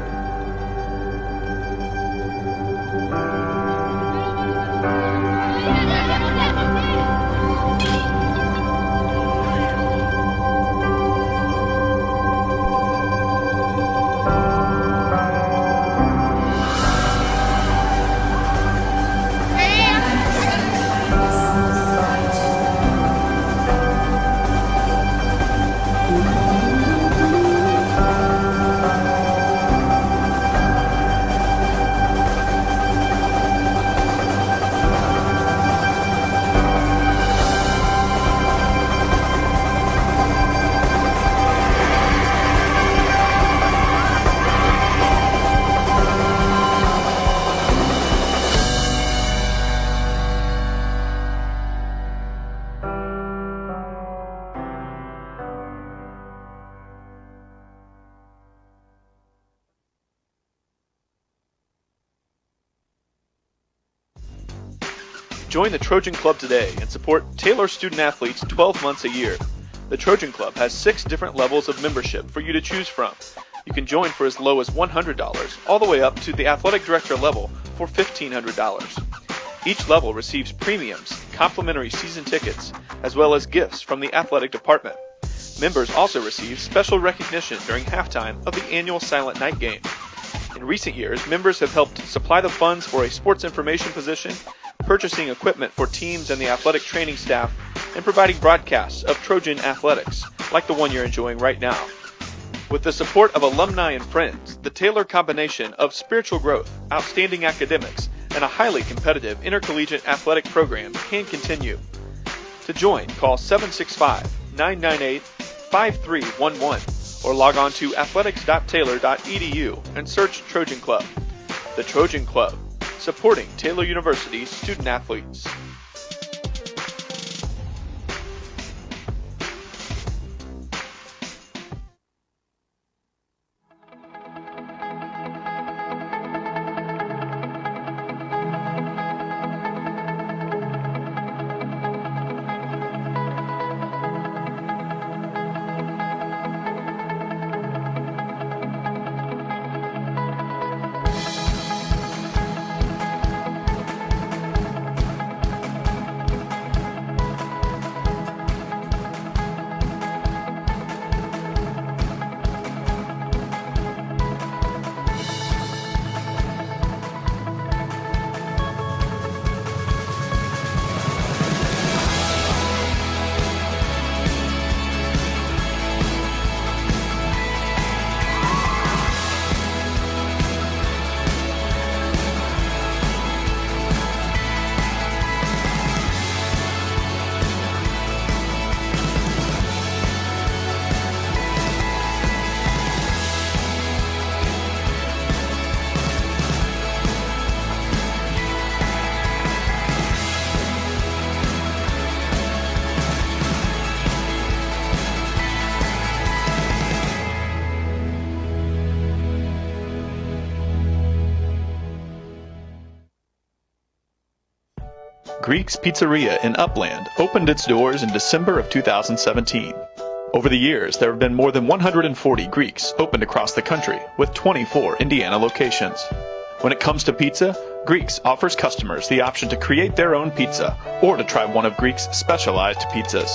Join the Trojan Club today and support Taylor student athletes 12 months a year. The Trojan Club has 6 different levels of membership for you to choose from. You can join for as low as $100, all the way up to the athletic director level for $1,500. Each level receives premiums, complimentary season tickets, as well as gifts from the athletic department. Members also receive special recognition during halftime of the annual Silent Night game. In recent years, members have helped supply the funds for a sports information position, purchasing equipment for teams and the athletic training staff, and providing broadcasts of Trojan athletics, like the one you're enjoying right now. With the support of alumni and friends, the Taylor combination of spiritual growth, outstanding academics, and a highly competitive intercollegiate athletic program can continue. To join, call 765-998-5311 or log on to athletics.taylor.edu and search Trojan Club. The Trojan Club, supporting Taylor University's student athletes. Greek's Pizzeria in Upland opened its doors in December of 2017. Over the years, there have been more than 140 Greeks opened across the country, with 24 Indiana locations. When it comes to pizza, Greeks offers customers the option to create their own pizza or to try one of Greek's specialized pizzas.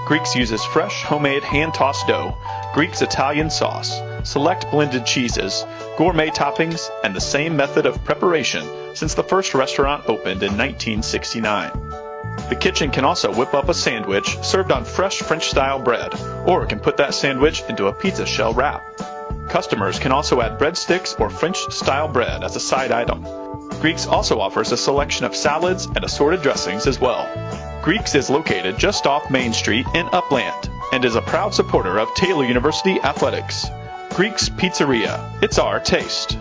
Greeks uses fresh, homemade, hand-tossed dough, Greek's Italian sauce, select blended cheeses, gourmet toppings, and the same method of preparation since the first restaurant opened in 1969. The kitchen can also whip up a sandwich served on fresh French-style bread, or can put that sandwich into a pizza shell wrap. Customers can also add breadsticks or French-style bread as a side item. Greeks also offers a selection of salads and assorted dressings as well. Greeks is located just off Main Street in Upland and is a proud supporter of Taylor University athletics. Greek's Pizzeria. It's our taste.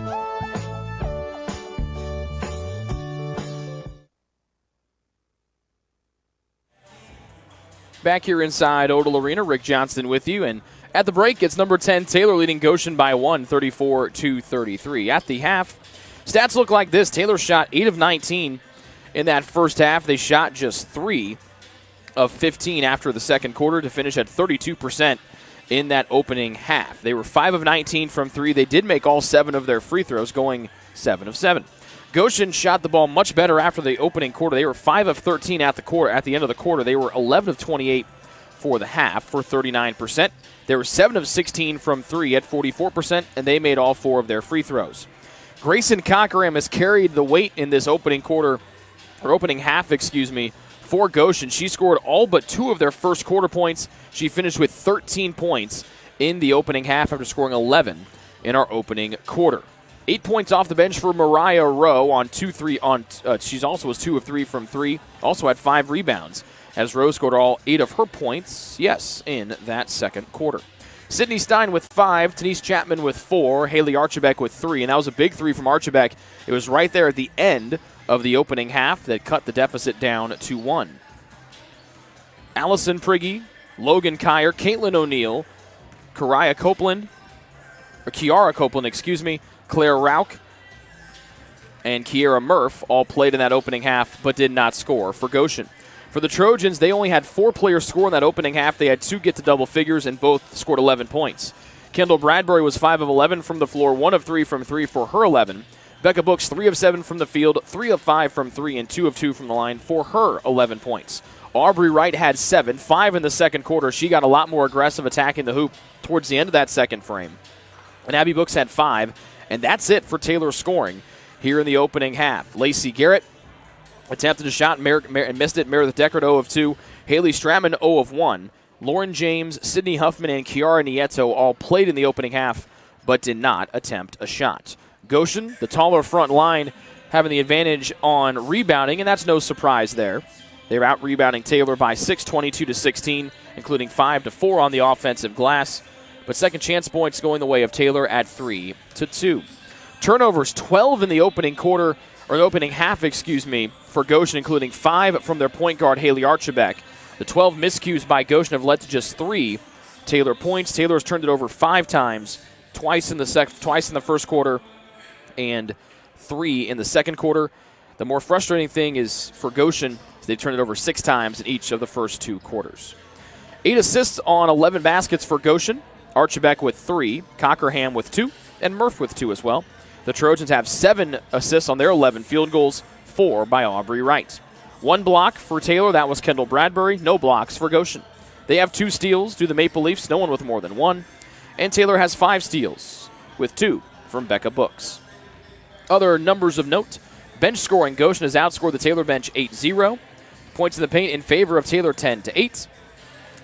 Back here inside Odell Arena, Rick Johnston with you. And at the break, it's number 10, Taylor leading Goshen by 1, 34-33. At the half, stats look like this. Taylor shot 8 of 19 in that first half. They shot just 3 of 15 after the second quarter to finish at 32% in that opening half. They were 5 of 19 from 3. They did make all 7 of their free throws, going 7 of 7. Goshen shot the ball much better after the opening quarter. They were 5 of 13 at the end of the quarter. They were 11 of 28 for the half for 39%. They were 7 of 16 from 3 at 44%, and they made all 4 of their free throws. Grayson Cockerham has carried the weight in this opening half, for Goshen. She scored all but 2 of their first quarter points. She finished with 13 points in the opening half after scoring 11 in our opening quarter. 8 points off the bench for Mariah Rowe on 2-3. She's also was 2 of 3 from 3. Also had 5 rebounds as Rowe scored all 8 of her points, in that second quarter. Sydney Stein with 5, Denise Chapman with 4, Haley Archibek with 3, and that was a big 3 from Archibek. It was right there at the end of the opening half that cut the deficit down to 1. Allison Prigge, Logan Kyer, Caitlin O'Neill, Kiara Copeland, Claire Rauch, and Kiera Murph all played in that opening half but did not score for Goshen. For the Trojans, they only had 4 players score in that opening half. They had 2 get to double figures, and both scored 11 points. Kendall Bradbury was 5 of 11 from the floor, 1 of 3 from 3 for her 11. Becca Books, 3 of 7 from the field, 3 of 5 from 3, and 2 of 2 from the line for her 11 points. Aubrey Wright had 7, 5 in the second quarter. She got a lot more aggressive attacking the hoop towards the end of that second frame. And Abby Books had 5, and that's it for Taylor scoring here in the opening half. Lacey Garrett attempted a shot and missed it. Meredith Deckard 0 of 2. Haley Stratman 0 of 1. Lauren James, Sydney Huffman, and Kiara Nieto all played in the opening half but did not attempt a shot. Goshen, the taller front line, having the advantage on rebounding, and that's no surprise there. They're out-rebounding Taylor by 6, 22-16, including 5 to 4 on the offensive glass. But second chance points going the way of Taylor at 3 to 2. Turnovers 12 in the opening quarter, or the opening half, for Goshen, including 5 from their point guard, Haley Archibek. The 12 miscues by Goshen have led to just 3 Taylor points. Taylor has turned it over 5 times, twice in the first quarter, and 3 in the second quarter. The more frustrating thing is for Goshen, they've turned it over 6 times in each of the first 2 quarters. 8 assists on 11 baskets for Goshen. Archibek with 3, Cockerham with 2, and Murph with 2 as well. The Trojans have 7 assists on their 11 field goals, 4 by Aubrey Wright. 1 block for Taylor, that was Kendall Bradbury. No blocks for Goshen. They have 2 steals, do the Maple Leafs, no one with more than 1. And Taylor has 5 steals, with 2 from Becca Books. Other numbers of note, bench scoring, Goshen has outscored the Taylor bench 8-0. Points in the paint in favor of Taylor 10-8.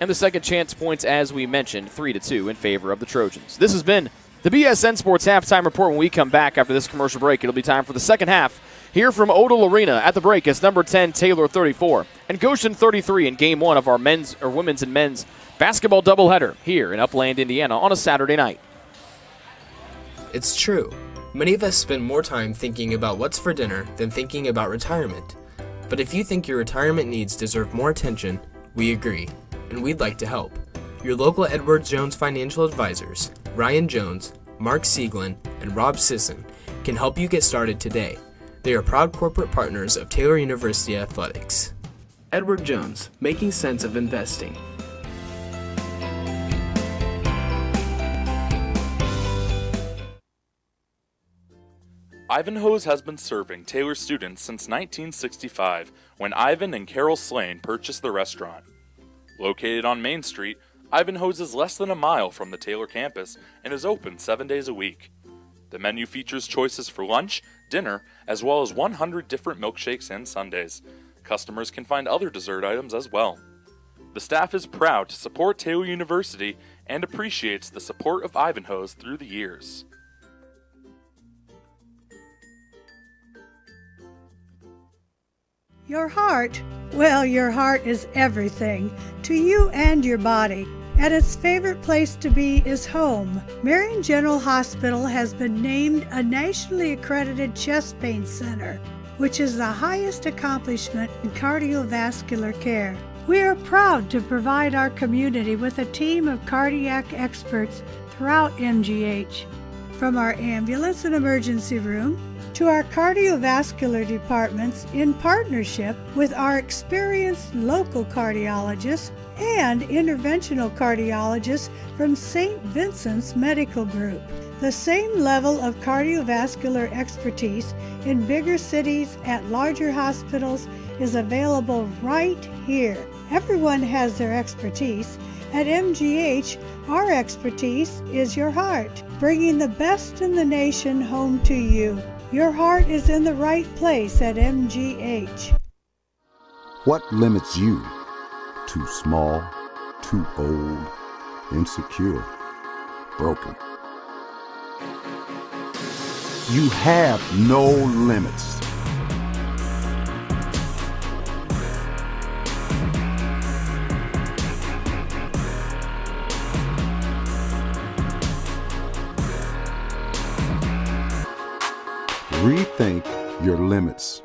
And the second chance points, as we mentioned, 3-2 in favor of the Trojans. This has been the BSN Sports Halftime Report. When we come back after this commercial break, it'll be time for the second half here from Odell Arena. At the break, it's number 10, Taylor 34, and Goshen 33 in Game 1 of our women's and men's basketball doubleheader here in Upland, Indiana on a Saturday night.
It's true. Many of us spend more time thinking about what's for dinner than thinking about retirement. But if you think your retirement needs deserve more attention, we agree, and we'd like to help. Your local Edward Jones financial advisors, Ryan Jones, Mark Sieglin, and Rob Sisson, can help you get started today. They are proud corporate partners of Taylor University Athletics. Edward Jones, making sense of investing.
Ivanhoe's has been serving Taylor students since 1965, when Ivan and Carol Slane purchased the restaurant. Located on Main Street, Ivanhoe's is less than a mile from the Taylor campus and is open 7 days a week. The menu features choices for lunch, dinner, as well as 100 different milkshakes and sundaes. Customers can find other dessert items as well. The staff is proud to support Taylor University and appreciates the support of Ivanhoe's through the years.
Your heart, well, your heart is everything to you and your body, and its favorite place to be is home. Marion General Hospital has been named a nationally accredited chest pain center, which is the highest accomplishment in cardiovascular care. We are proud to provide our community with a team of cardiac experts throughout MGH. From our ambulance and emergency room to our cardiovascular departments, in partnership with our experienced local cardiologists and interventional cardiologists from St. Vincent's Medical Group. The same level of cardiovascular expertise in bigger cities at larger hospitals is available right here. Everyone has their expertise. At MGH, our expertise is your heart, bringing the best in the nation home to you. Your heart is in the right place at MGH.
What limits you? Too small, too old, insecure, broken. You have no limits. Rethink your limits.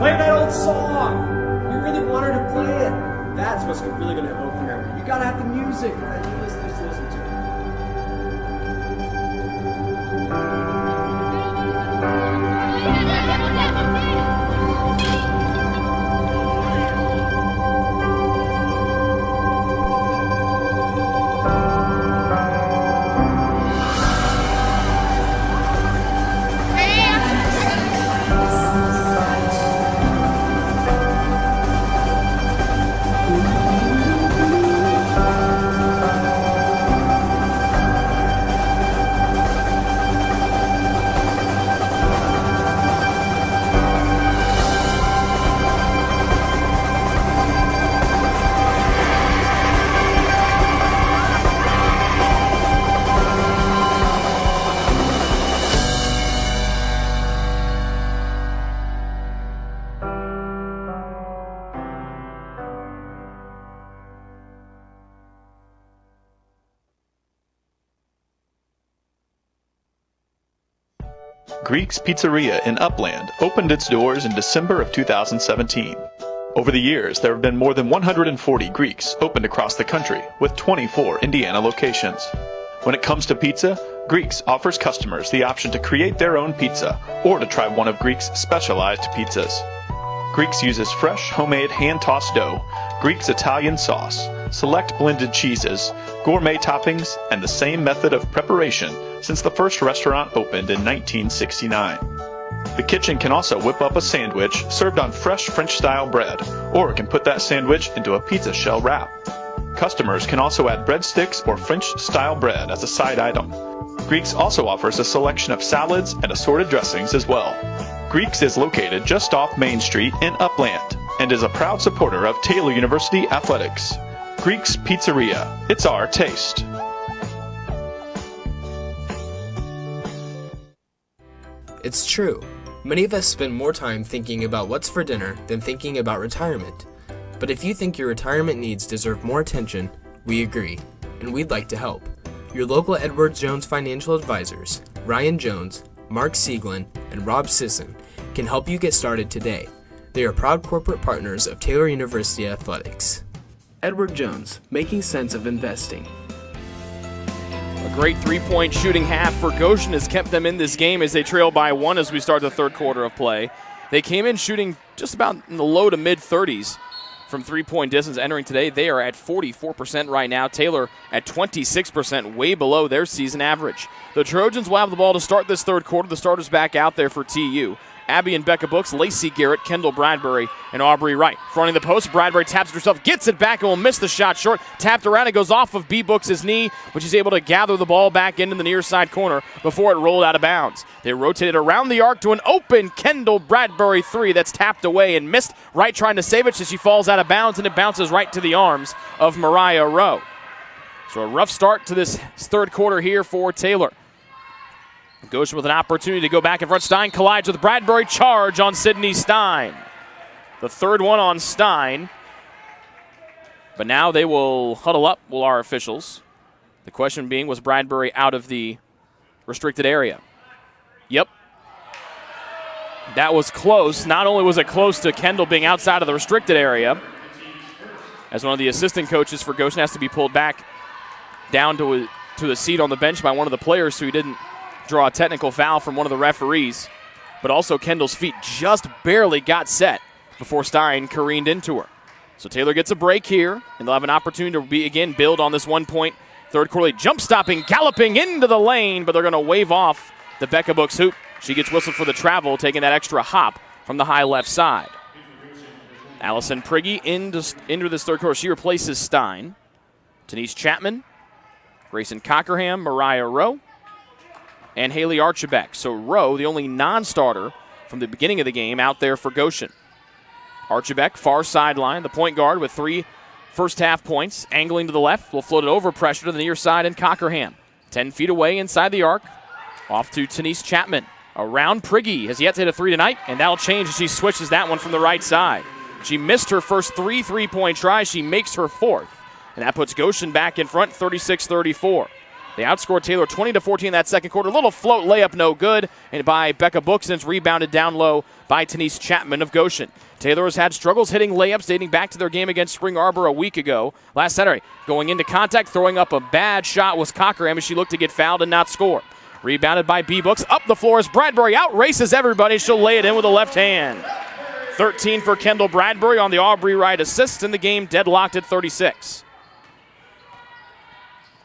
Play that old song. We really want her to play it. That's what's really going to have open memory. You got to have the music that you listeners to listen to.
Greek's Pizzeria in Upland opened its doors in December of 2017. Over the years, there have been more than 140 Greeks opened across the country, with 24 Indiana locations. When it comes to pizza, Greeks offers customers the option to create their own pizza or to try one of Greek's specialized pizzas. Greeks uses fresh, homemade, hand-tossed dough, Greek's Italian sauce, select blended cheeses, gourmet toppings, and the same method of preparation since the first restaurant opened in 1969. The kitchen can also whip up a sandwich served on fresh French-style bread, or can put that sandwich into a pizza shell wrap. Customers can also add breadsticks or French-style bread as a side item. Greeks also offers a selection of salads and assorted dressings as well. Greeks is located just off Main Street in Upland and is a proud supporter of Taylor University Athletics. Greek's Pizzeria. It's our taste.
It's true. Many of us spend more time thinking about what's for dinner than thinking about retirement. But if you think your retirement needs deserve more attention, we agree, and we'd like to help. Your local Edward Jones financial advisors, Ryan Jones, Mark Sieglin, and Rob Sisson, can help you get started today. They are proud corporate partners of Taylor University Athletics. Edward Jones, making sense of investing.
A great three-point shooting half for Goshen has kept them in this game as they trail by one as we start the third quarter of play. They came in shooting just about in the low to mid-30s from three-point distance entering today. They are at 44% right now. Taylor at 26%, way below their season average. The Trojans will have the ball to start this third quarter. The starters back out there for TU. Abby and Becca Books, Lacey Garrett, Kendall Bradbury, and Aubrey Wright. Fronting the post, Bradbury taps it herself, gets it back, and will miss the shot short. Tapped around, it goes off of B. Books' knee, but she's able to gather the ball back into the near side corner before it rolled out of bounds. They rotated around the arc to an open Kendall Bradbury three that's tapped away and missed. Wright trying to save it as she falls out of bounds, and it bounces right to the arms of Mariah Rowe. So a rough start to this third quarter here for Taylor. Goshen with an opportunity to go back in front. Stein collides with Bradbury. Charge on Sydney Stein. The third one on Stein. But now they will huddle up, will our officials. The question being, was Bradbury out of the restricted area? Yep. That was close. Not only was it close to Kendall being outside of the restricted area, as one of the assistant coaches for Goshen has to be pulled back down to the seat on the bench by one of the players who didn't draw a technical foul from one of the referees, but also Kendall's feet just barely got set before Stein careened into her. So Taylor gets a break here, and they'll have an opportunity to build on this 1 point third quarter. Jump stopping, galloping into the lane, but they're going to wave off the Becca Books hoop. She gets whistled for the travel, taking that extra hop from the high left side. Allison Prigge into this third quarter. She replaces Stein. Denise Chapman, Grayson Cockerham, Mariah Rowe, and Haley Archibek. So Rowe, the only non-starter from the beginning of the game, out there for Goshen. Archibek, far sideline, the point guard with 3 first-half points. Angling to the left, will float it over pressure to the near side, and Cockerham. 10 feet away inside the arc. Off to Denise Chapman. Around Prigge, has yet to hit a three tonight, and that'll change as she switches that one from the right side. She missed her first 3 three-point tries. She makes her fourth, and that puts Goshen back in front, 36-34. They outscored Taylor 20-14 in that second quarter. Little float layup, no good, and by Becca Books, and it's rebounded down low by Denise Chapman of Goshen. Taylor has had struggles hitting layups dating back to their game against Spring Arbor a week ago. Last Saturday, going into contact, throwing up a bad shot was Cockerham as she looked to get fouled and not score. Rebounded by B-Books. Up the floor as Bradbury outraces everybody. She'll lay it in with a left hand. 13 for Kendall Bradbury on the Aubrey Wright assist, and the game deadlocked at 36.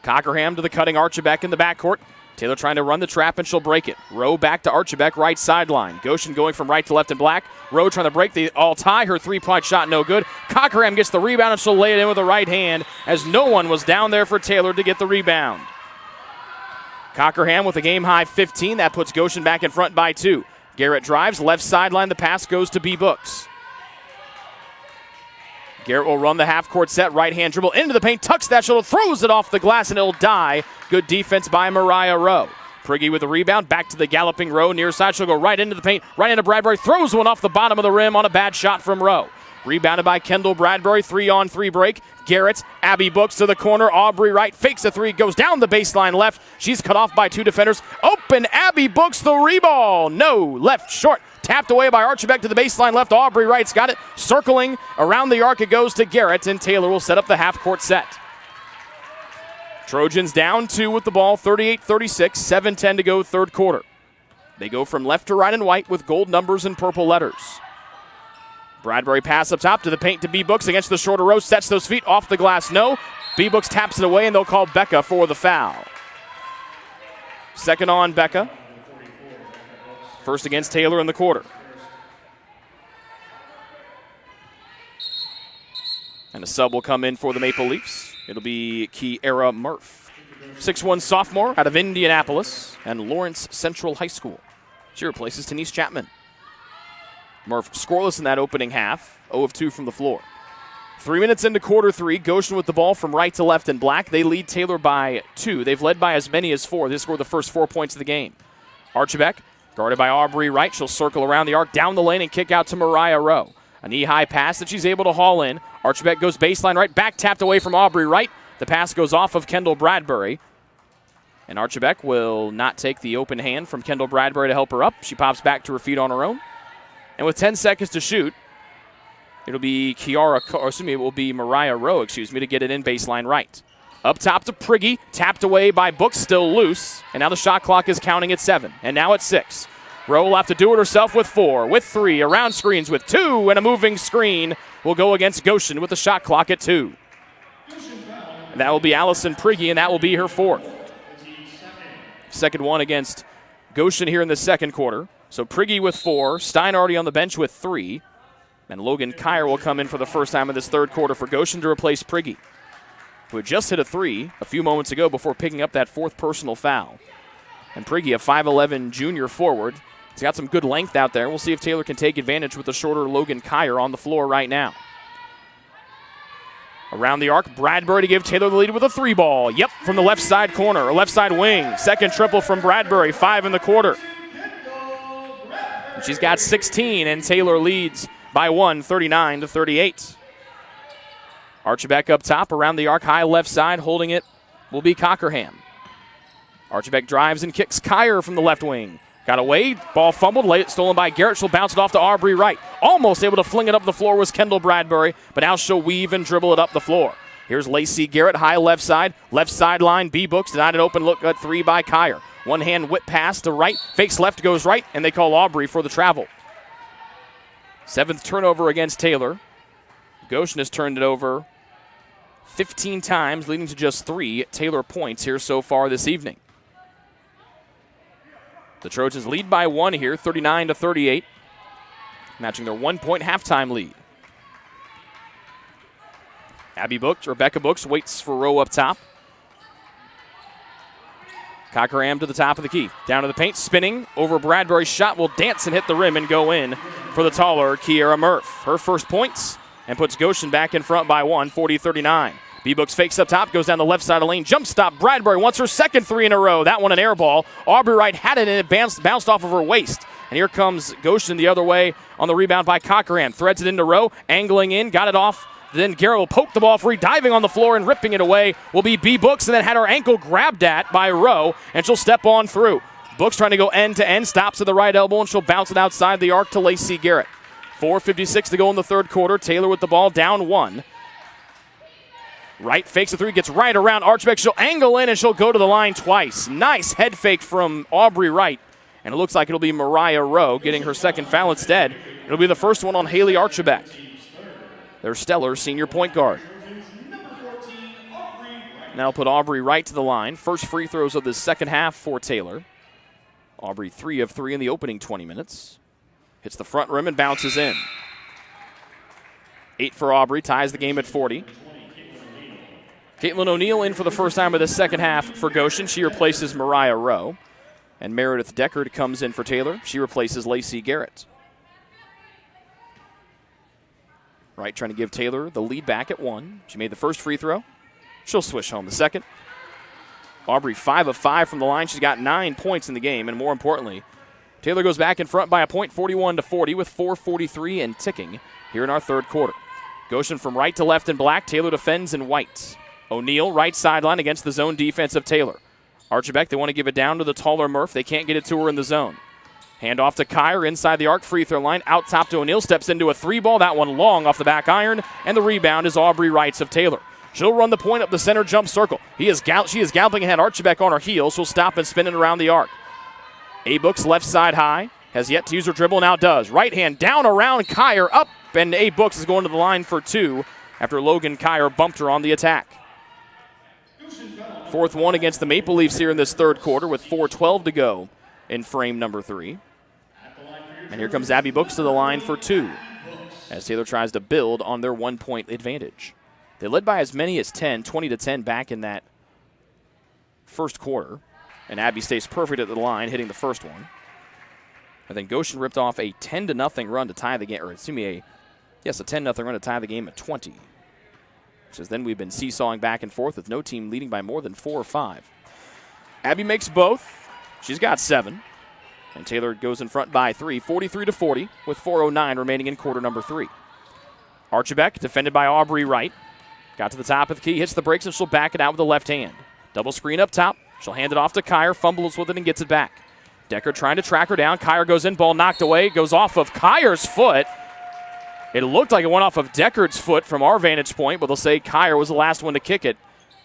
Cockerham to the cutting Archibek in the backcourt. Taylor trying to run the trap, and she'll break it. Rowe back to Archibek, right sideline. Goshen going from right to left in black. Rowe trying to break the all-tie. Her three-point shot no good. Cockerham gets the rebound, and she'll lay it in with a right hand as no one was down there for Taylor to get the rebound. Cockerham with a game-high 15. That puts Goshen back in front by 2. Garrett drives, left sideline. The pass goes to B-Books. Garrett will run the half-court set, right-hand dribble into the paint, tucks that shuttle, throws it off the glass, and it'll die. Good defense by Mariah Rowe. Prigge with the rebound, back to the galloping Rowe, near side. She'll go right into the paint, right into Bradbury, throws one off the bottom of the rim on a bad shot from Rowe. Rebounded by Kendall Bradbury, 3-on-3 break. Garrett, Abby Books to the corner. Aubrey Wright fakes a three, goes down the baseline left. She's cut off by 2 defenders. Open Abby Books, the reball. No, left short. Tapped away by Archibek to the baseline left. Aubrey Wright's got it. Circling around the arc, it goes to Garrett, and Taylor will set up the half-court set. Trojans down 2 with the ball, 38-36, 7:10 to go, third quarter. They go from left to right in white with gold numbers and purple letters. Bradbury pass up top to the paint to B-Books against the shorter row, sets those feet off the glass, no. B-Books taps it away, and they'll call Becca for the foul. Second on Becca. First against Taylor in the quarter. And a sub will come in for the Maple Leafs. It'll be Kiera Murph. 6'1" sophomore out of Indianapolis and Lawrence Central High School. She replaces Denise Chapman. Murph scoreless in that opening half, 0 of 2 from the floor. 3 minutes into quarter 3, Goshen with the ball from right to left in black. They lead Taylor by 2. They've led by as many as 4. They scored the first 4 points of the game. Archibek, guarded by Aubrey Wright. She'll circle around the arc, down the lane, and kick out to Mariah Rowe. A knee-high pass that she's able to haul in. Archibek goes baseline right, back tapped away from Aubrey Wright. The pass goes off of Kendall Bradbury. And Archibek will not take the open hand from Kendall Bradbury to help her up. She pops back to her feet on her own. And with 10 seconds to shoot, it'll be Mariah Rowe, to get it in baseline right. Up top to Prigge, tapped away by Books, still loose. And now the shot clock is counting at 7. And now at 6. Rowe will have to do it herself with 4, with 3, around screens with 2, and a moving screen will go against Goshen with the shot clock at 2. And that will be Allison Prigge, and that will be her 4th. Second one against Goshen here in the second quarter. So Prigge with 4, Stein already on the bench with 3, and Logan Kyer will come in for the first time in this third quarter for Goshen to replace Prigge, who had just hit a 3 a few moments ago before picking up that 4th personal foul. And Prigge, a 5'11 junior forward, he's got some good length out there. We'll see if Taylor can take advantage with the shorter Logan Kyer on the floor right now. Around the arc, Bradbury to give Taylor the lead with a 3-ball. Yep, from the left side corner, or left side wing. Second triple from Bradbury, 5 in the quarter. And she's got 16, and Taylor leads by 1, 39-38. Archibek up top, around the arc, high left side, holding it will be Cockerham. Archibek drives and kicks Kyer from the left wing. Got away, ball fumbled, stolen by Garrett. She'll bounce it off to Aubrey Wright. Almost able to fling it up the floor was Kendall Bradbury, but now she'll weave and dribble it up the floor. Here's Lacey Garrett, high left sideline. B-Books denied an open look at 3 by Kyer. One hand whip pass to right, fakes left, goes right, and they call Aubrey for the travel. 7th turnover against Taylor. Goshen has turned it over 15 times, leading to just 3 Taylor points here so far this evening. The Trojans lead by 1 here, 39-38, matching their 1-point halftime lead. Rebecca Books waits for Rowe up top. Cockerham to the top of the key. Down to the paint, spinning over Bradbury's shot, will dance and hit the rim and go in for the taller Kiera Murph. Her first points and puts Goshen back in front by 1, 40-39. B-Books fakes up top, goes down the left side of the lane, jump stop. Bradbury wants her second 3 in a row. That one an air ball. Aubrey Wright had it and it bounced off of her waist. And here comes Goshen the other way on the rebound by Cockerham. Threads it into Rowe, angling in, got it off Then Garrett will poke the ball free, diving on the floor and ripping it away will be B. Books, and then had her ankle grabbed at by Rowe, and she'll step on through. Books trying to go end-to-end, stops at the right elbow, and she'll bounce it outside the arc to Lacey Garrett. 4:56 to go in the third quarter. Taylor with the ball, down 1. Wright fakes the three, gets right around Archbeck. She'll angle in, and she'll go to the line twice. Nice head fake from Aubrey Wright, and it looks like it'll be Mariah Rowe getting her second foul instead. It'll be the first one on Haley Archbeck, their stellar senior point guard. Now put Aubrey Wright to the line. First free throws of the second half for Taylor. Aubrey 3 of 3 in the opening 20 minutes. Hits the front rim and bounces in. 8 for Aubrey, ties the game at 40. Caitlin O'Neill in for the first time of the second half for Goshen. She replaces Mariah Rowe. And Meredith Deckard comes in for Taylor. She replaces Lacey Garrett. Wright trying to give Taylor the lead back at 1. She made the first free throw. She'll swish home the second. Aubrey 5 of 5 from the line. She's got 9 points in the game, and more importantly, Taylor goes back in front by a point, 41-40, with 4:43 and ticking here in our third quarter. Goshen from right to left in black. Taylor defends in white. O'Neill, right sideline against the zone defense of Taylor. Archbeck, they want to give it down to the taller Murph. They can't get it to her in the zone. Hand off to Kyer inside the arc free throw line. Out top to O'Neill. Steps into a 3-ball. That one long off the back iron. And the rebound is Aubrey Wright's of Taylor. She'll run the point up the center jump circle. She is galloping ahead. Archbeck on her heels. She'll stop and spin it around the arc. A-Books left side high. Has yet to use her dribble. Now does. Right hand down around Kyer. Up. And A-Books is going to the line for 2 after Logan Kyer bumped her on the attack. Fourth one against the Maple Leafs here in this third quarter with 4:12 to go in frame number 3. And here comes Abby Books to the line for 2 as Taylor tries to build on their 1-point advantage. They led by as many as 10, 20-10 back in that first quarter. And Abby stays perfect at the line, hitting the first one. And then Goshen ripped off a 10-0 run to tie the game, or excuse me, a 10-0 run to tie the game at 20. Says then we've been seesawing back and forth with no team leading by more than 4 or 5. Abby makes both. She's got 7. And Taylor goes in front by 3, 43-40, with 4:09 remaining in quarter number 3. Archbeck, defended by Aubrey Wright. Got to the top of the key, hits the brakes, and she'll back it out with the left hand. Double screen up top. She'll hand it off to Kyer, fumbles with it and gets it back. Decker trying to track her down. Kyer goes in, ball knocked away. Goes off of Kyer's foot. It looked like it went off of Deckard's foot from our vantage point, but they'll say Kyer was the last one to kick it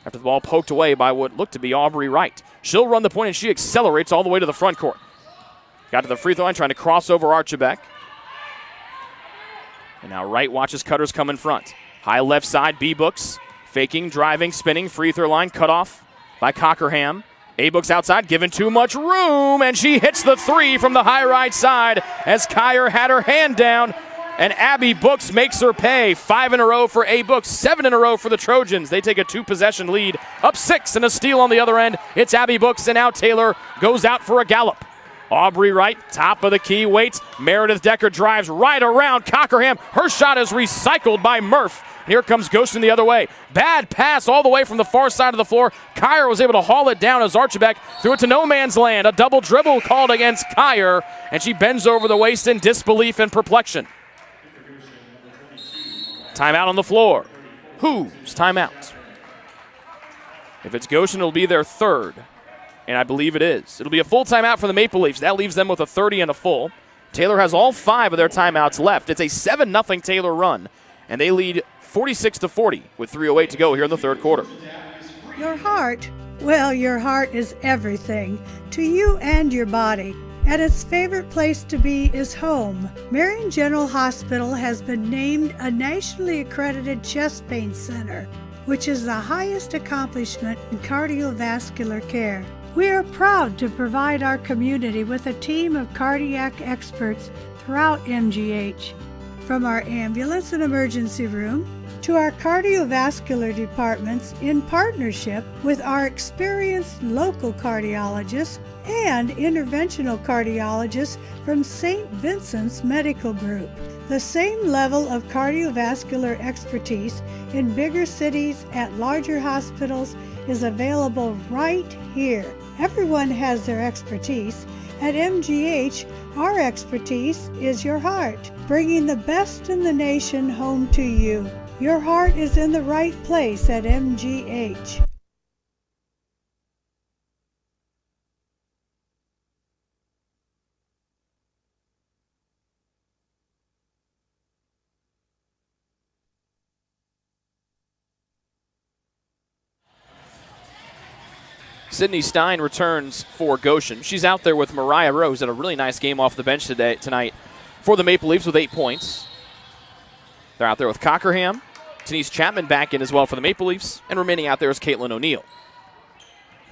after the ball poked away by what looked to be Aubrey Wright. She'll run the point, and she accelerates all the way to the front court. Got to the free throw line, trying to cross over Archbeck. And now Wright watches Cutters come in front. High left side, B-Books. Faking, driving, spinning, free throw line, cut off by Cockerham. A-Books outside, given too much room, and she hits the 3 from the high right side as Kyer had her hand down. And Abby Books makes her pay. 5 in a row for A-Books, 7 in a row for the Trojans. They take a 2-possession lead, up 6 and a steal on the other end. It's Abby Books, and now Taylor goes out for a gallop. Aubrey Wright, top of the key, waits. Meredith Decker drives right around Cockerham. Her shot is recycled by Murph. And here comes Goshen the other way. Bad pass all the way from the far side of the floor. Kyer was able to haul it down as Archbeck threw it to no man's land. A double dribble called against Kyer, and she bends over the waist in disbelief and perplexion. Timeout on the floor. Who's timeout? If it's Goshen, it'll be their third, and I believe it is. It'll be a full timeout for the Maple Leafs. That leaves them with a 30 and a full. Taylor has all 5 of their timeouts left. It's a 7-0 Taylor run, and they lead 46-40 with 3:08 to go here in the third quarter.
Your heart, well, your heart is everything to you and your body. And its favorite place to be is home. Marion General Hospital has been named a nationally accredited chest pain center, which is the highest accomplishment in cardiovascular care. We are proud to provide our community with a team of cardiac experts throughout MGH. From our ambulance and emergency room to our cardiovascular departments in partnership with our experienced local cardiologists and interventional cardiologists from St. Vincent's Medical Group. The same level of cardiovascular expertise in bigger cities at larger hospitals is available right here. Everyone has their expertise. At MGH, our expertise is your heart, bringing the best in the nation home to you. Your heart is in the right place at MGH.
Sydney Stein returns for Goshen. She's out there with Mariah Rose. Had a really nice game off the bench tonight for the Maple Leafs with 8 points. They're out there with Cockerham. Denise Chapman back in as well for the Maple Leafs. And remaining out there is Caitlin O'Neill.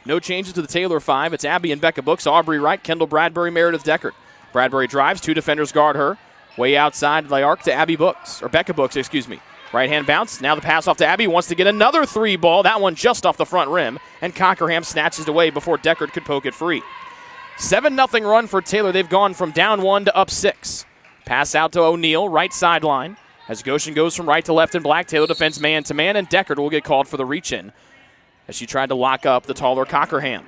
No changes to the Taylor 5. It's Abby and Becca Books, Aubrey Wright, Kendall Bradbury, Meredith Deckard. Bradbury drives. 2 defenders guard her. Way outside the arc to Abby Books. Or Becca Books, excuse me. Right-hand bounce. Now the pass off to Abby. Wants to get another 3 ball. That one just off the front rim. And Cockerham snatches it away before Deckard could poke it free. 7-0 run for Taylor. They've gone from down 1 to up 6. Pass out to O'Neill, right sideline. As Goshen goes from right to left in black, Taylor defends man-to-man, and Deckard will get called for the reach-in as she tried to lock up the taller Cockerham.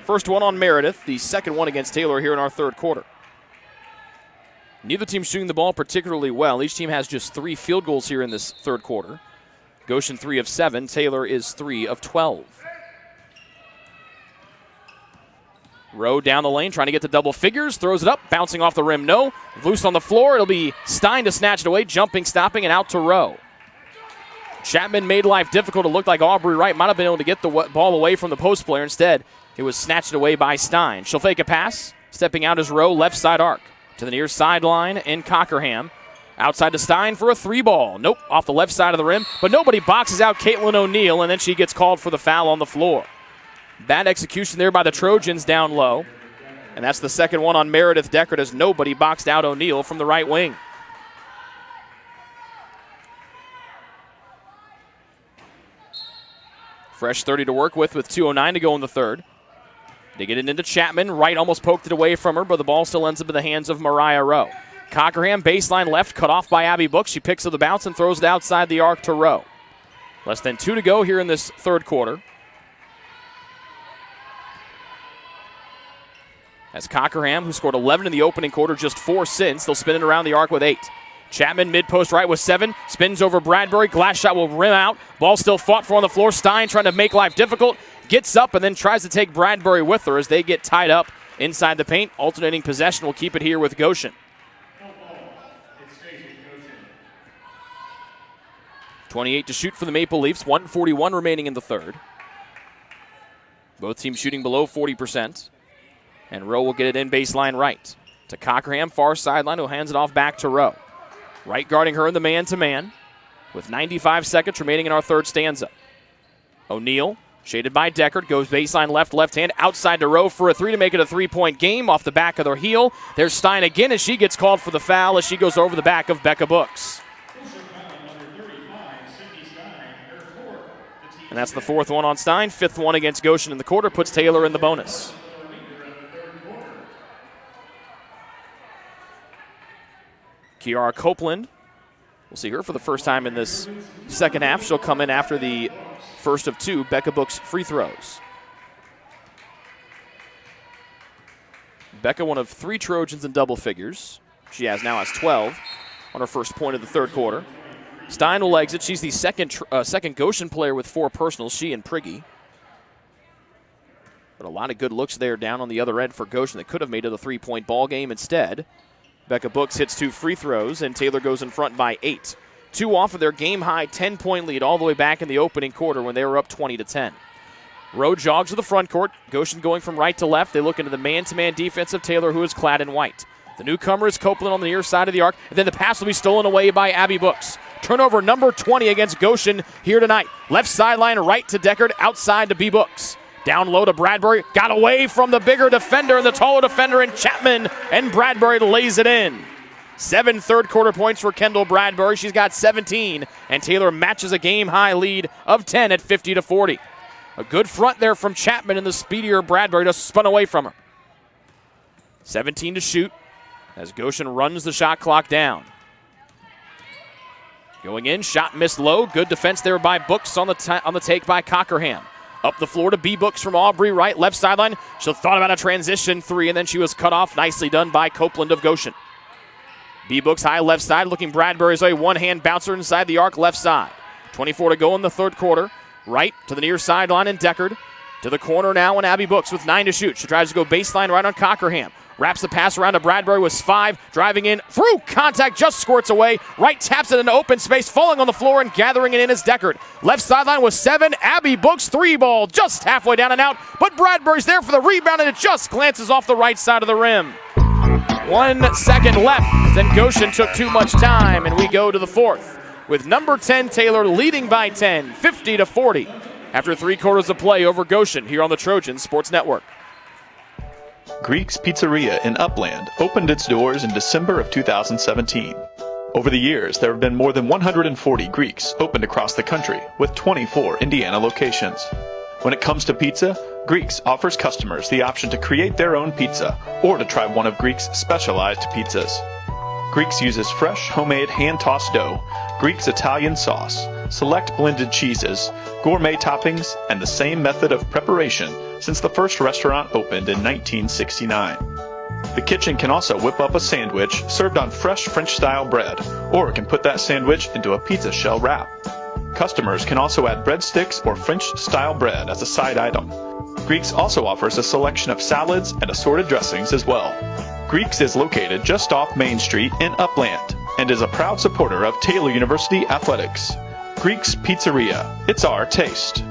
First one on Meredith, the second one against Taylor here in our third quarter. Neither team shooting the ball particularly well. Each team has just 3 field goals here in this third quarter. Goshen 3 of 7. Taylor is 3 of 12. Rowe down the lane, trying to get to double figures. Throws it up, bouncing off the rim. No. Loose on the floor. It'll be Stein to snatch it away. Jumping, stopping, and out to Rowe. Chapman made life difficult. It looked like Aubrey Wright might have been able to get the ball away from the post player. Instead, it was snatched away by Stein. She'll fake a pass. Stepping out is Rowe, left side arc. To the near sideline in Cockerham. Outside to Stein for a 3-ball. Nope, off the left side of the rim. But nobody boxes out Caitlin O'Neill, and then she gets called for the foul on the floor. Bad execution there by the Trojans down low. And that's the second one on Meredith Deckard as nobody boxed out O'Neill from the right wing. Fresh 30 to work with 2:09 to go in the third. They get it into Chapman. Wright almost poked it away from her, but the ball still ends up in the hands of Mariah Rowe. Cockerham, baseline left, cut off by Abby Books. She picks up the bounce and throws it outside the arc to Rowe. Less than 2 to go here in this third quarter. As Cockerham, who scored 11 in the opening quarter, just 4 since, they'll spin it around the arc with 8. Chapman, mid-post right with 7, spins over Bradbury. Glass shot will rim out. Ball still fought for on the floor. Stein trying to make life difficult. Gets up and then tries to take Bradbury with her as they get tied up inside the paint. Alternating possession will keep it here with Goshen. 28 to shoot for the Maple Leafs. 1:41 remaining in the third. Both teams shooting below 40%. And Rowe will get it in baseline right. To Cockerham, far sideline, who hands it off back to Rowe. Right guarding her in the man-to-man with 95 seconds remaining in our third stanza. O'Neill, shaded by Deckard, goes baseline left hand, outside to Rowe for a 3 to make it a 3-point game off the back of their heel. There's Stein again as she gets called for the foul as she goes over the back of Becca Books. And that's the fourth one on Stein. 5th one against Goshen in the quarter, puts Taylor in the bonus. Kiara Copeland, we'll see her for the first time in this second half. She'll come in after the first of 2 Becca Books free throws. Becca, one of 3 Trojans in double figures. She now has 12 on her first point of the third quarter. Stein will exit. She's the second Goshen player with 4 personals, she and Pregame. But a lot of good looks there down on the other end for Goshen that could have made it a 3-point ball game instead. Becca Books hits 2 free throws, and Taylor goes in front by 8. 2 off of their game-high 10-point lead all the way back in the opening quarter when they were up 20-10. Rowe jogs to the front court. Goshen going from right to left. They look into the man-to-man defense of Taylor, who is clad in white. The newcomer is Copeland on the near side of the arc, and then the pass will be stolen away by Abby Books. Turnover number 20 against Goshen here tonight. Left sideline, right to Deckard, outside to B. Books. Down low to Bradbury. Got away from the bigger defender and the taller defender in Chapman, and Bradbury lays it in. 7 third-quarter points for Kendall Bradbury. She's got 17, and Taylor matches a game-high lead of 10 at 50-40. A good front there from Chapman, and the speedier Bradbury just spun away from her. 17 to shoot as Goshen runs the shot clock down. Going in, shot missed low. Good defense there by Books on the take by Cockerham. Up the floor to B. Books from Aubrey Wright, left sideline. She thought about a transition 3, and then she was cut off. Nicely done by Copeland of Goshen. B-Books high left side, looking Bradbury's way. One-hand bouncer inside the arc, left side. 24 to go in the third quarter. Right to the near sideline and Deckard. To the corner now, and Abby Books with 9 to shoot. She tries to go baseline right on Cockerham. Wraps the pass around to Bradbury with 5. Driving in through contact, just squirts away. Right taps it into open space, falling on the floor and gathering it in is Deckard. Left sideline with 7. Abby Books 3-ball, just halfway down and out. But Bradbury's there for the rebound, and it just glances off the right side of the rim. 1 second left, then Goshen took too much time, and we go to the fourth with number 10 Taylor leading by 10, 50-40. After 3 quarters of play over Goshen here on the Trojan Sports Network.
Greek's Pizzeria in Upland opened its doors in December of 2017. Over the years, there have been more than 140 Greeks opened across the country, with 24 Indiana locations. When it comes to pizza, Greeks offers customers the option to create their own pizza or to try one of Greek's specialized pizzas. Greeks uses fresh, homemade, hand-tossed dough, Greek's Italian sauce, select blended cheeses, gourmet toppings, and the same method of preparation since the first restaurant opened in 1969. The kitchen can also whip up a sandwich served on fresh French-style bread, or can put that sandwich into a pizza shell wrap. Customers can also add breadsticks or French-style bread as a side item. Greeks also offers a selection of salads and assorted dressings as well. Greeks is located just off Main Street in Upland and is a proud supporter of Taylor University Athletics. Greek's Pizzeria, it's our taste.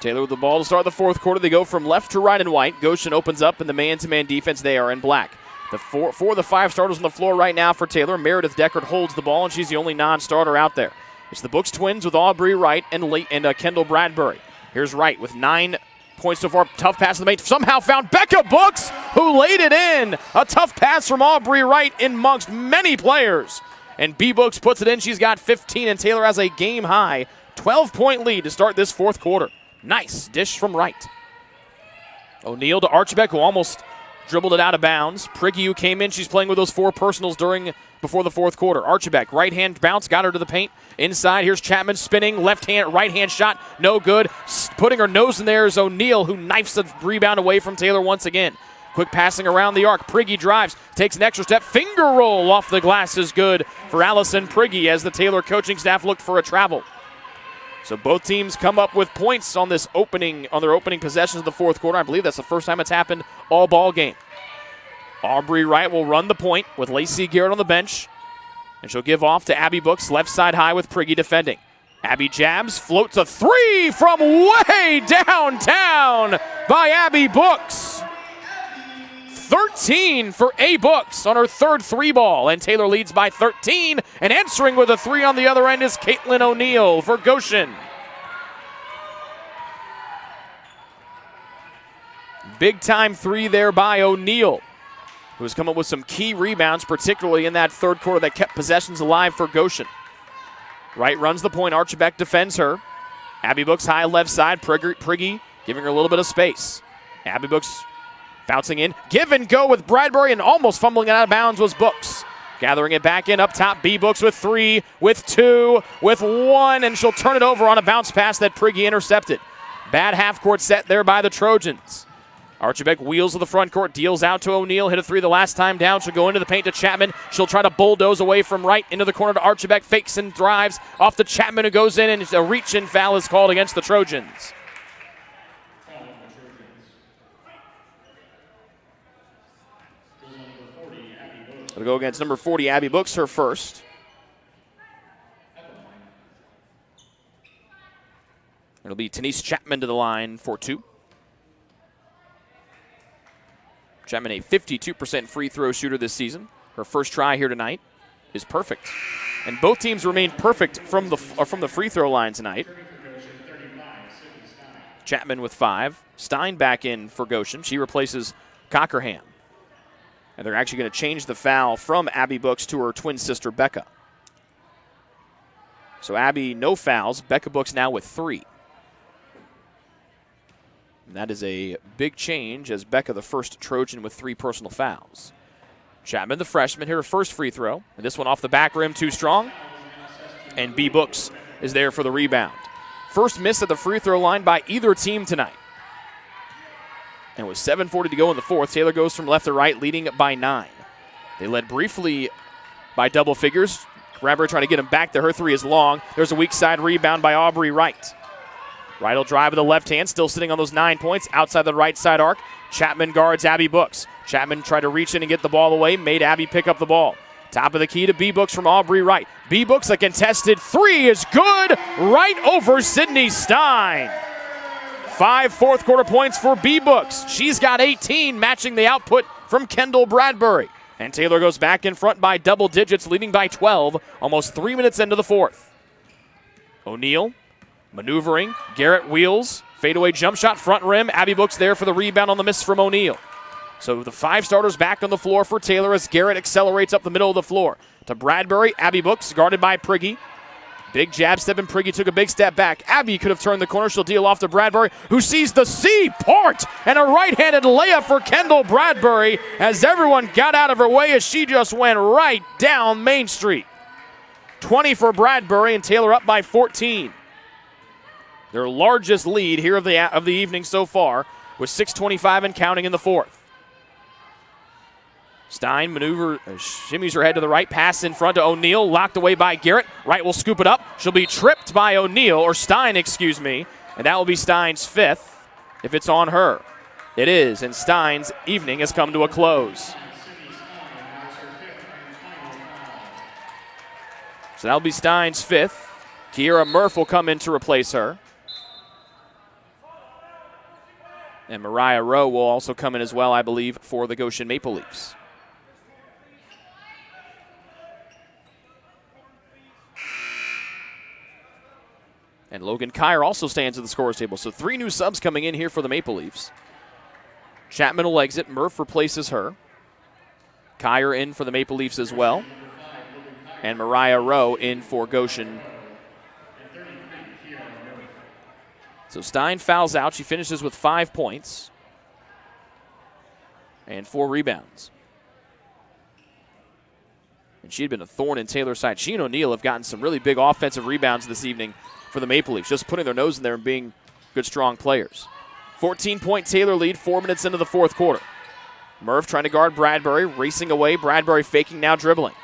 Taylor with the ball to start the fourth quarter. They go from left to right in white. Goshen opens up in the man-to-man defense. They are in black. The four of the 5 starters on the floor right now for Taylor. Meredith Deckard holds the ball, and she's the only non-starter out there. It's the Books twins with Aubrey Wright and Kendall Bradbury. Here's Wright with 9 points so far. Tough pass to the main. Somehow found Becca Books, who laid it in. A tough pass from Aubrey Wright amongst many players. And B. Books puts it in. She's got 15, and Taylor has a game-high 12-point lead to start this fourth quarter. Nice dish from Wright. O'Neal to Archibek, who almost dribbled it out of bounds. Prigge, who came in, she's playing with those 4 personals before the fourth quarter. Archibek, right-hand bounce, got her to the paint. Inside, here's Chapman spinning, right-hand shot, no good. Putting her nose in there is O'Neal, who knifes the rebound away from Taylor once again. Quick passing around the arc. Prigge drives, takes an extra step. Finger roll off the glass is good for Allison Prigge as the Taylor coaching staff looked for a travel. So both teams come up with points on their opening possessions of the fourth quarter. I believe that's the first time it's happened all ball game. Aubrey Wright will run the point with Lacey Garrett on the bench. And she'll give off to Abby Books, left side high with Prigge defending. Abby jabs, floats a 3 from way downtown by Abby Books. 13 for A. Books on her third 3-ball, and Taylor leads by 13, and answering with a 3 on the other end is Caitlin O'Neal for Goshen. Big-time 3 there by O'Neal, who's come up with some key rebounds, particularly in that third quarter that kept possessions alive for Goshen. Wright runs the point, Archibek defends her. Abby Books high left side, Prigge giving her a little bit of space. Abby Books bouncing in, give and go with Bradbury, and almost fumbling it out of bounds was Books. Gathering it back in up top, B. Books with 3, with 2, with 1, and she'll turn it over on a bounce pass that Prigge intercepted. Bad half-court set there by the Trojans. Archibek wheels to the front court, deals out to O'Neal, hit a 3 the last time down. She'll go into the paint to Chapman. She'll try to bulldoze away from Wright into the corner to Archibek, fakes and drives off to Chapman, who goes in, and a reach-in foul is called against the Trojans. It'll go against number 40, Abby Books, her first. It'll be Tenise Chapman to the line for 2. Chapman, a 52% free throw shooter this season. Her first try here tonight is perfect. And both teams remain perfect from the free throw line tonight. Chapman with 5. Stein back in for Goshen. She replaces Cockerham. And they're actually going to change the foul from Abby Books to her twin sister, Becca. So Abby, no fouls. Becca Books now with 3. And that is a big change as Becca, the first Trojan with 3 personal fouls. Chapman, the freshman, hit her first free throw. And this one off the back rim, too strong. And B. Books is there for the rebound. First miss at the free throw line by either team tonight. And with 7:40 to go in the fourth, Taylor goes from left to right, leading by 9. They led briefly by double figures. Bradbury trying to get him back there. Her 3 is long. There's a weak side rebound by Aubrey Wright. Wright will drive with the left hand, still sitting on those 9 points outside the right side arc. Chapman guards Abby Books. Chapman tried to reach in and get the ball away, made Abby pick up the ball. Top of the key to B. Books from Aubrey Wright. B. Books, a contested 3 is good, right over Sydney Stein. 5 fourth quarter points for B. Books. She's got 18, matching the output from Kendall Bradbury. And Taylor goes back in front by double digits, leading by 12, almost 3 minutes into the fourth. O'Neal maneuvering. Garrett wheels. Fadeaway jump shot, front rim. Abby Books there for the rebound on the miss from O'Neal. So the 5 starters back on the floor for Taylor as Garrett accelerates up the middle of the floor. To Bradbury, Abby Books guarded by Prigge. Big jab step, and Prigge took a big step back. Abby could have turned the corner. She'll deal off to Bradbury, who sees the C-port, and a right-handed layup for Kendall Bradbury as everyone got out of her way as she just went right down Main Street. 20 for Bradbury, and Taylor up by 14. Their largest lead here of the evening so far, with 6:25 and counting in the fourth. Stein shimmies her head to the right, pass in front to O'Neal, locked away by Garrett. Wright will scoop it up. She'll be tripped by Stein, and that will be Stein's 5th if it's on her. It is, and Stein's evening has come to a close. So that'll be Stein's 5th. Kiera Murph will come in to replace her. And Mariah Rowe will also come in as well, I believe, for the Goshen Maple Leafs. And Logan Kyer also stands at the scorer's table. So 3 new subs coming in here for the Maple Leafs. Chapman will exit. Murph replaces her. Kyer in for the Maple Leafs as well. And Mariah Rowe in for Goshen. So Stein fouls out. She finishes with 5 points and 4 rebounds. And she had been a thorn in Taylor's side. She and O'Neal have gotten some really big offensive rebounds this evening for the Maple Leafs, just putting their nose in there and being good, strong players. 14-point Taylor lead, 4 minutes into the fourth quarter. Murph trying to guard Bradbury, racing away. Bradbury faking, now dribbling.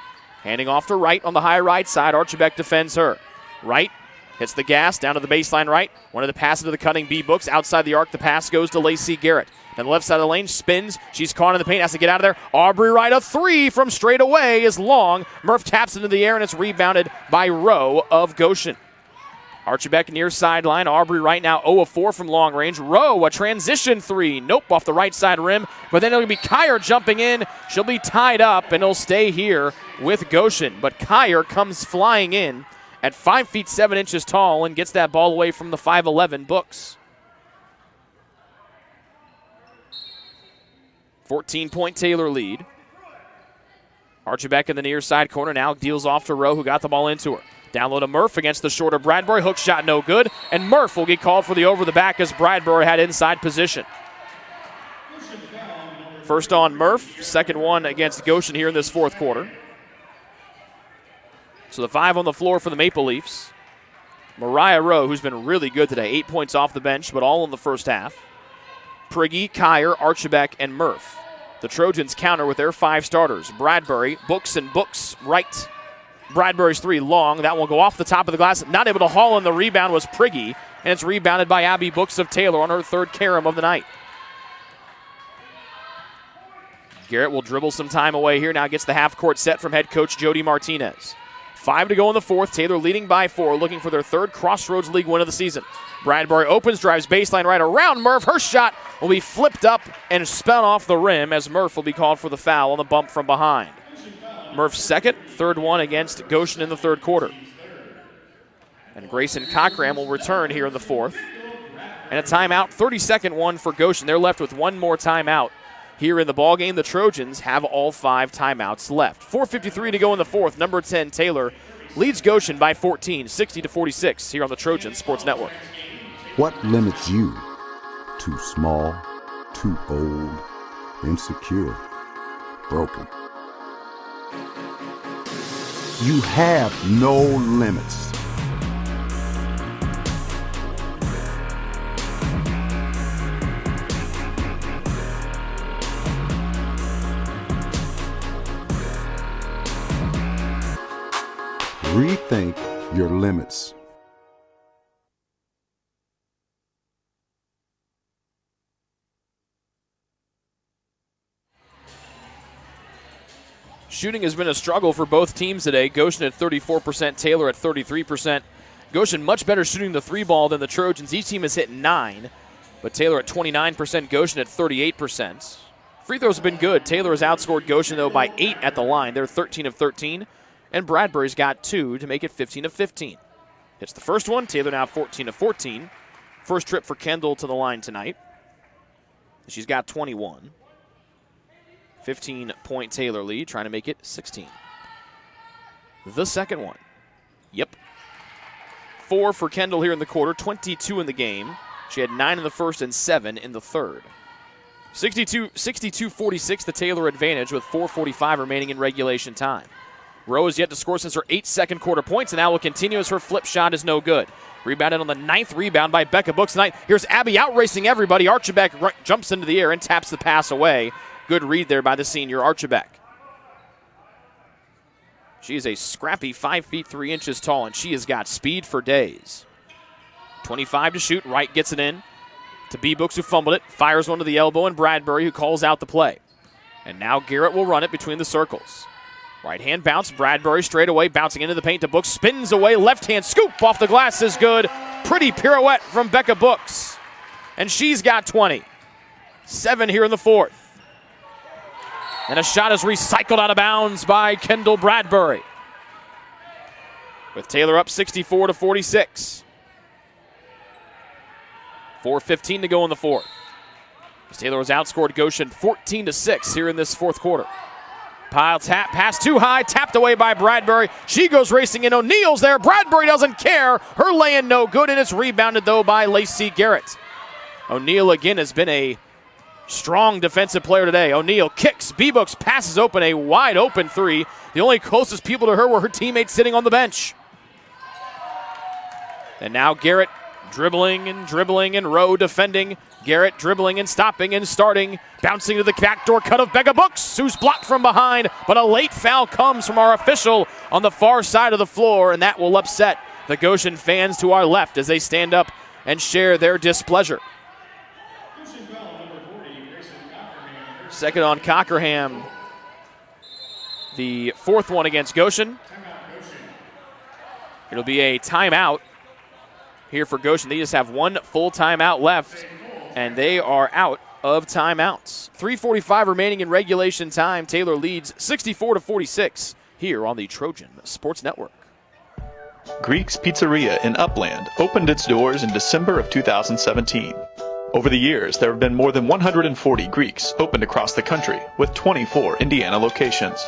Handing off to Wright on the high right side. Archibek defends her. Wright hits the gas down to the baseline right. Wanted to pass it to the cutting B. Books. Outside the arc, the pass goes to Lacey Garrett. Then the left side of the lane, spins. She's caught in the paint, has to get out of there. Aubrey Wright, a 3 from straight away is long. Murph taps into the air, and it's rebounded by Rowe of Goshen. Archibek near sideline. Aubrey Wright now 0 of 4 from long range. Rowe, a transition 3. Nope, off the right side rim. But then it'll be Kyer jumping in. She'll be tied up, and it'll stay here with Goshen. But Kyer comes flying in at 5 feet 7 inches tall and gets that ball away from the 5'11 Books. 14-point Taylor lead. Archibek in the near side corner now deals off to Rowe, who got the ball into her. Down low to Murph against the shorter Bradbury. Hook shot no good. And Murph will get called for the over the back as Bradbury had inside position. First on Murph. Second one against Goshen here in this fourth quarter. So the 5 on the floor for the Maple Leafs. Mariah Rowe, who's been really good today. 8 points off the bench, but all in the first half. Prigge, Kyer, Archibek, and Murph. The Trojans counter with their 5 starters. Bradbury, Books, and Books right. Bradbury's 3 long. That will go off the top of the glass. Not able to haul in the rebound was Prigge, and it's rebounded by Abby Books of Taylor on her 3rd carom of the night. Garrett will dribble some time away here. Now gets the half-court set from head coach Jody Martinez. 5 to go in the fourth. Taylor leading by 4, looking for their 3rd Crossroads League win of the season. Bradbury opens, drives baseline right around Murph. Her shot will be flipped up and spun off the rim as Murph will be called for the foul on the bump from behind. Murph's 2nd, 3rd one against Goshen in the 3rd quarter. And Grayson Cochran will return here in the 4th. and a timeout, 32nd one for Goshen. They're left with one more timeout here in the ballgame. The Trojans have all 5 timeouts left. 4:53 to go in the fourth. Number 10, Taylor, leads Goshen by 14, 60-46 here on the Trojan Sports Network.
What limits you? Too small, too old, insecure, broken. You have no limits. Rethink your limits.
Shooting has been a struggle for both teams today. Goshen at 34%, Taylor at 33%. Goshen much better shooting the 3-ball than the Trojans. Each team has hit 9, but Taylor at 29%, Goshen at 38%. Free throws have been good. Taylor has outscored Goshen, though, by 8 at the line. They're 13 of 13, and Bradbury's got 2 to make it 15 of 15. Hits the first one. Taylor now 14 of 14. First trip for Kendall to the line tonight. She's got 21. 15-point Taylor lead, trying to make it 16. The second one. Yep. 4 for Kendall here in the quarter, 22 in the game. She had 9 in the first and 7 in the third. 62-46, the Taylor advantage with 4:45 remaining in regulation time. Rose yet to score since her 8 second quarter points, and now will continue as her flip shot is no good. Rebounded on the 9th rebound by Becca Books tonight. Here's Abby out-racing everybody. Archibald jumps into the air and taps the pass away. Good read there by the senior Archibald. She is a scrappy 5 feet 3 inches tall, and she has got speed for days. 25 to shoot. Wright gets it in to B. Books, who fumbled it. Fires one to the elbow, and Bradbury, who calls out the play. And now Garrett will run it between the circles. Right hand bounce. Bradbury straight away, bouncing into the paint to Books. Spins away. Left hand scoop off the glass is good. Pretty pirouette from Becca Books. And she's got 20. 7 here in the fourth. And a shot is recycled out of bounds by Kendall Bradbury. With Taylor up 64-46. 4:15 to go in the fourth. Taylor has outscored Goshen 14-6 here in this fourth quarter. Pile tap, pass too high, tapped away by Bradbury. She goes racing in. O'Neal's there. Bradbury doesn't care. Her lay-in no good, and it's rebounded, though, by Lacey Garrett. O'Neal, again, has been a strong defensive player today. O'Neal kicks. B-Books passes open a wide-open 3. The only closest people to her were her teammates sitting on the bench. And now Garrett dribbling and Rowe defending. Garrett dribbling and stopping and starting. Bouncing to the backdoor cut of Becca Books, who's blocked from behind. But a late foul comes from our official on the far side of the floor, and that will upset the Goshen fans to our left as they stand up and share their displeasure. Second on Cockerham. The fourth one against Goshen. It'll be a timeout here for Goshen. They just have one full timeout left, and they are out of timeouts. 3:45 remaining in regulation time. Taylor leads 64-46 here on the Trojan Sports Network.
Greek's Pizzeria in Upland opened its doors in December of 2017. Over the years, there have been more than 140 Greeks opened across the country, with 24 Indiana locations.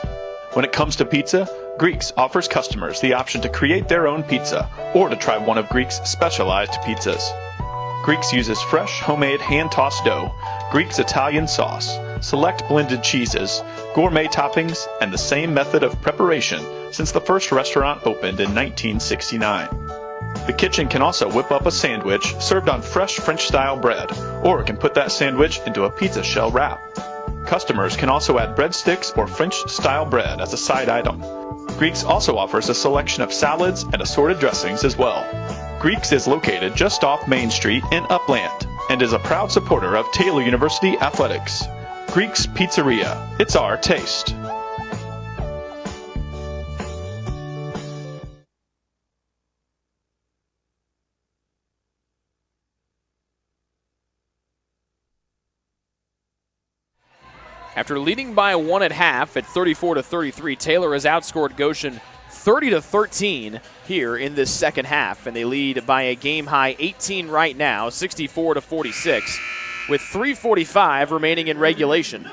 When it comes to pizza, Greeks offers customers the option to create their own pizza or to try one of Greek's specialized pizzas. Greeks uses fresh, homemade, hand-tossed dough, Greek's Italian sauce, select blended cheeses, gourmet toppings, and the same method of preparation since the first restaurant opened in 1969. The kitchen can also whip up a sandwich served on fresh French-style bread, or it can put that sandwich into a pizza shell wrap. Customers can also add breadsticks or French-style bread as a side item. Greeks also offers a selection of salads and assorted dressings as well. Greeks is located just off Main Street in Upland and is a proud supporter of Taylor University Athletics. Greek's Pizzeria. It's our taste.
After leading by 1 at half at 34-33, Taylor has outscored Goshen 30-13 here in this second half, and they lead by a game-high 18 right now, 64-46, with 3:45 remaining in regulation.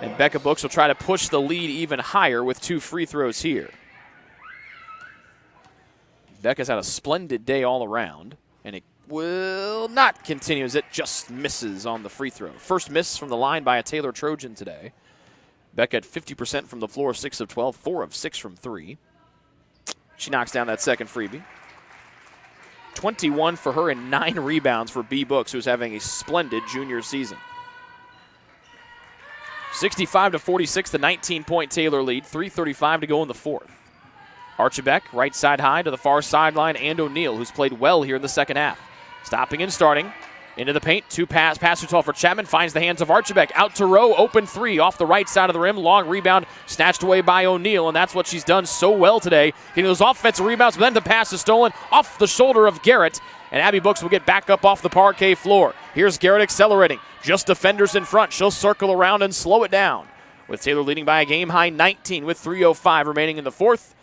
And Becca Books will try to push the lead even higher with 2 free throws here. Becca's had a splendid day all around, and it will not continue as it just misses on the free throw. First miss from the line by a Taylor Trojan today. Becca at 50% from the floor, 6 of 12, 4 of 6 from 3. She knocks down that second freebie. 21 for her and 9 rebounds for B. Books, who's having a splendid junior season. 65-46, the 19-point Taylor lead. 3:35 to go in the fourth. Archibek, right side high to the far sideline, and O'Neal, who's played well here in the second half. Stopping and starting. Into the paint, 2 pass to 12 for Chapman, finds the hands of Archibek. Out to Rowe, open 3 off the right side of the rim. Long rebound, snatched away by O'Neal, and that's what she's done so well today. Getting those offensive rebounds, but then the pass is stolen off the shoulder of Garrett, and Abby Books will get back up off the parquet floor. Here's Garrett accelerating. Just defenders in front. She'll circle around and slow it down, with Taylor leading by a game-high 19 with 3:05 remaining in the fourth.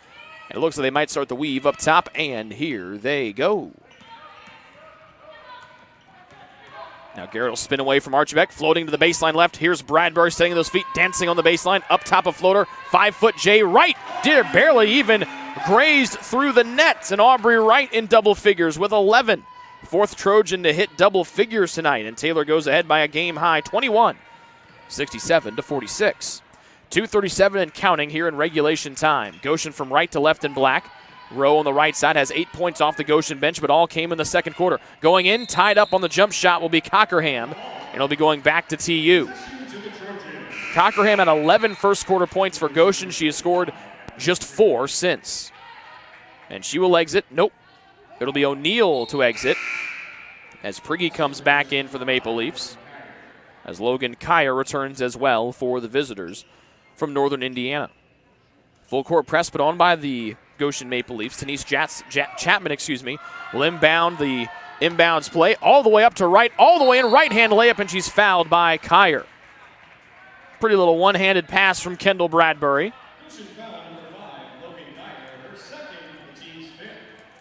And it looks like they might start the weave up top, and here they go. Now Garrett will spin away from Archibek, floating to the baseline left. Here's Bradbury setting those feet, dancing on the baseline. Up top a floater, 5-foot J right. Did barely even grazed through the net. And Aubrey Wright in double figures with 11. Fourth Trojan to hit double figures tonight. And Taylor goes ahead by a game-high 21, 67-46. 2:37 and counting here in regulation time. Goshen from right to left in black. Rowe on the right side has 8 points off the Goshen bench, but all came in the second quarter. Going in, tied up on the jump shot will be Cockerham, and it'll be going back to TU. Cockerham had 11 first quarter points for Goshen. She has scored just 4 since. And she will exit. Nope. It'll be O'Neal to exit as Prigge comes back in for the Maple Leafs, as Logan Kyer returns as well for the visitors from Northern Indiana. Full court press put on by the Goshen Maple Leafs. Denise Chapman, will inbound the inbounds play all the way up to right, all the way in right-hand layup, and she's fouled by Kyer. Pretty little one-handed pass from Kendall Bradbury.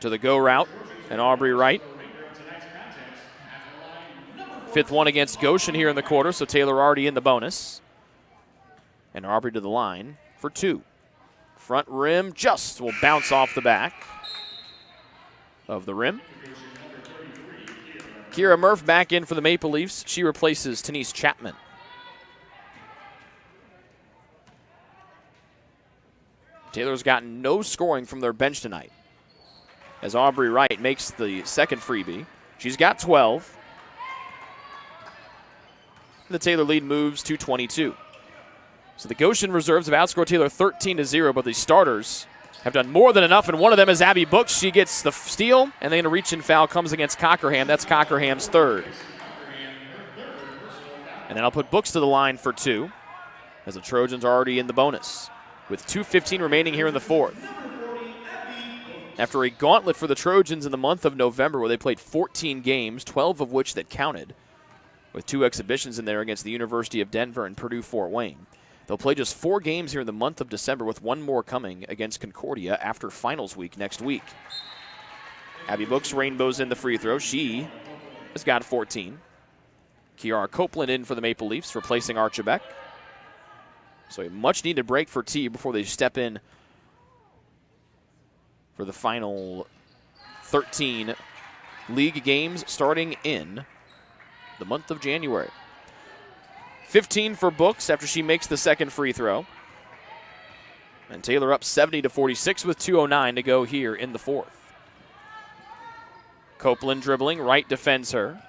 To the go route, and Aubrey Wright. 5th one against Goshen here in the quarter, so Taylor already in the bonus. And Aubrey to the line for 2. Front rim just will bounce off the back of the rim. Kira Murph back in for the Maple Leafs. She replaces Denise Chapman. Taylor's gotten no scoring from their bench tonight, as Aubrey Wright makes the second freebie. She's got 12. The Taylor lead moves to 22. So the Goshen reserves have outscored Taylor 13-0, but the starters have done more than enough, and one of them is Abby Books. She gets the steal, and then a reach-in foul comes against Cockerham. That's Cockerham's 3rd. And then I'll put Books to the line for 2, as the Trojans are already in the bonus, with 2:15 remaining here in the fourth. After a gauntlet for the Trojans in the month of November, where they played 14 games, 12 of which that counted, with 2 exhibitions in there against the University of Denver and Purdue-Fort Wayne. They'll play just 4 games here in the month of December, with 1 more coming against Concordia after finals week next week. Abby Books rainbows in the free throw. She has got 14. Kiara Copeland in for the Maple Leafs, replacing Archibek. So a much-needed break for T before they step in for the final 13 league games starting in the month of January. 15 for Books after she makes the second free throw. And Taylor up 70-46 with 2:09 to go here in the fourth. Copeland dribbling, Wright defends her.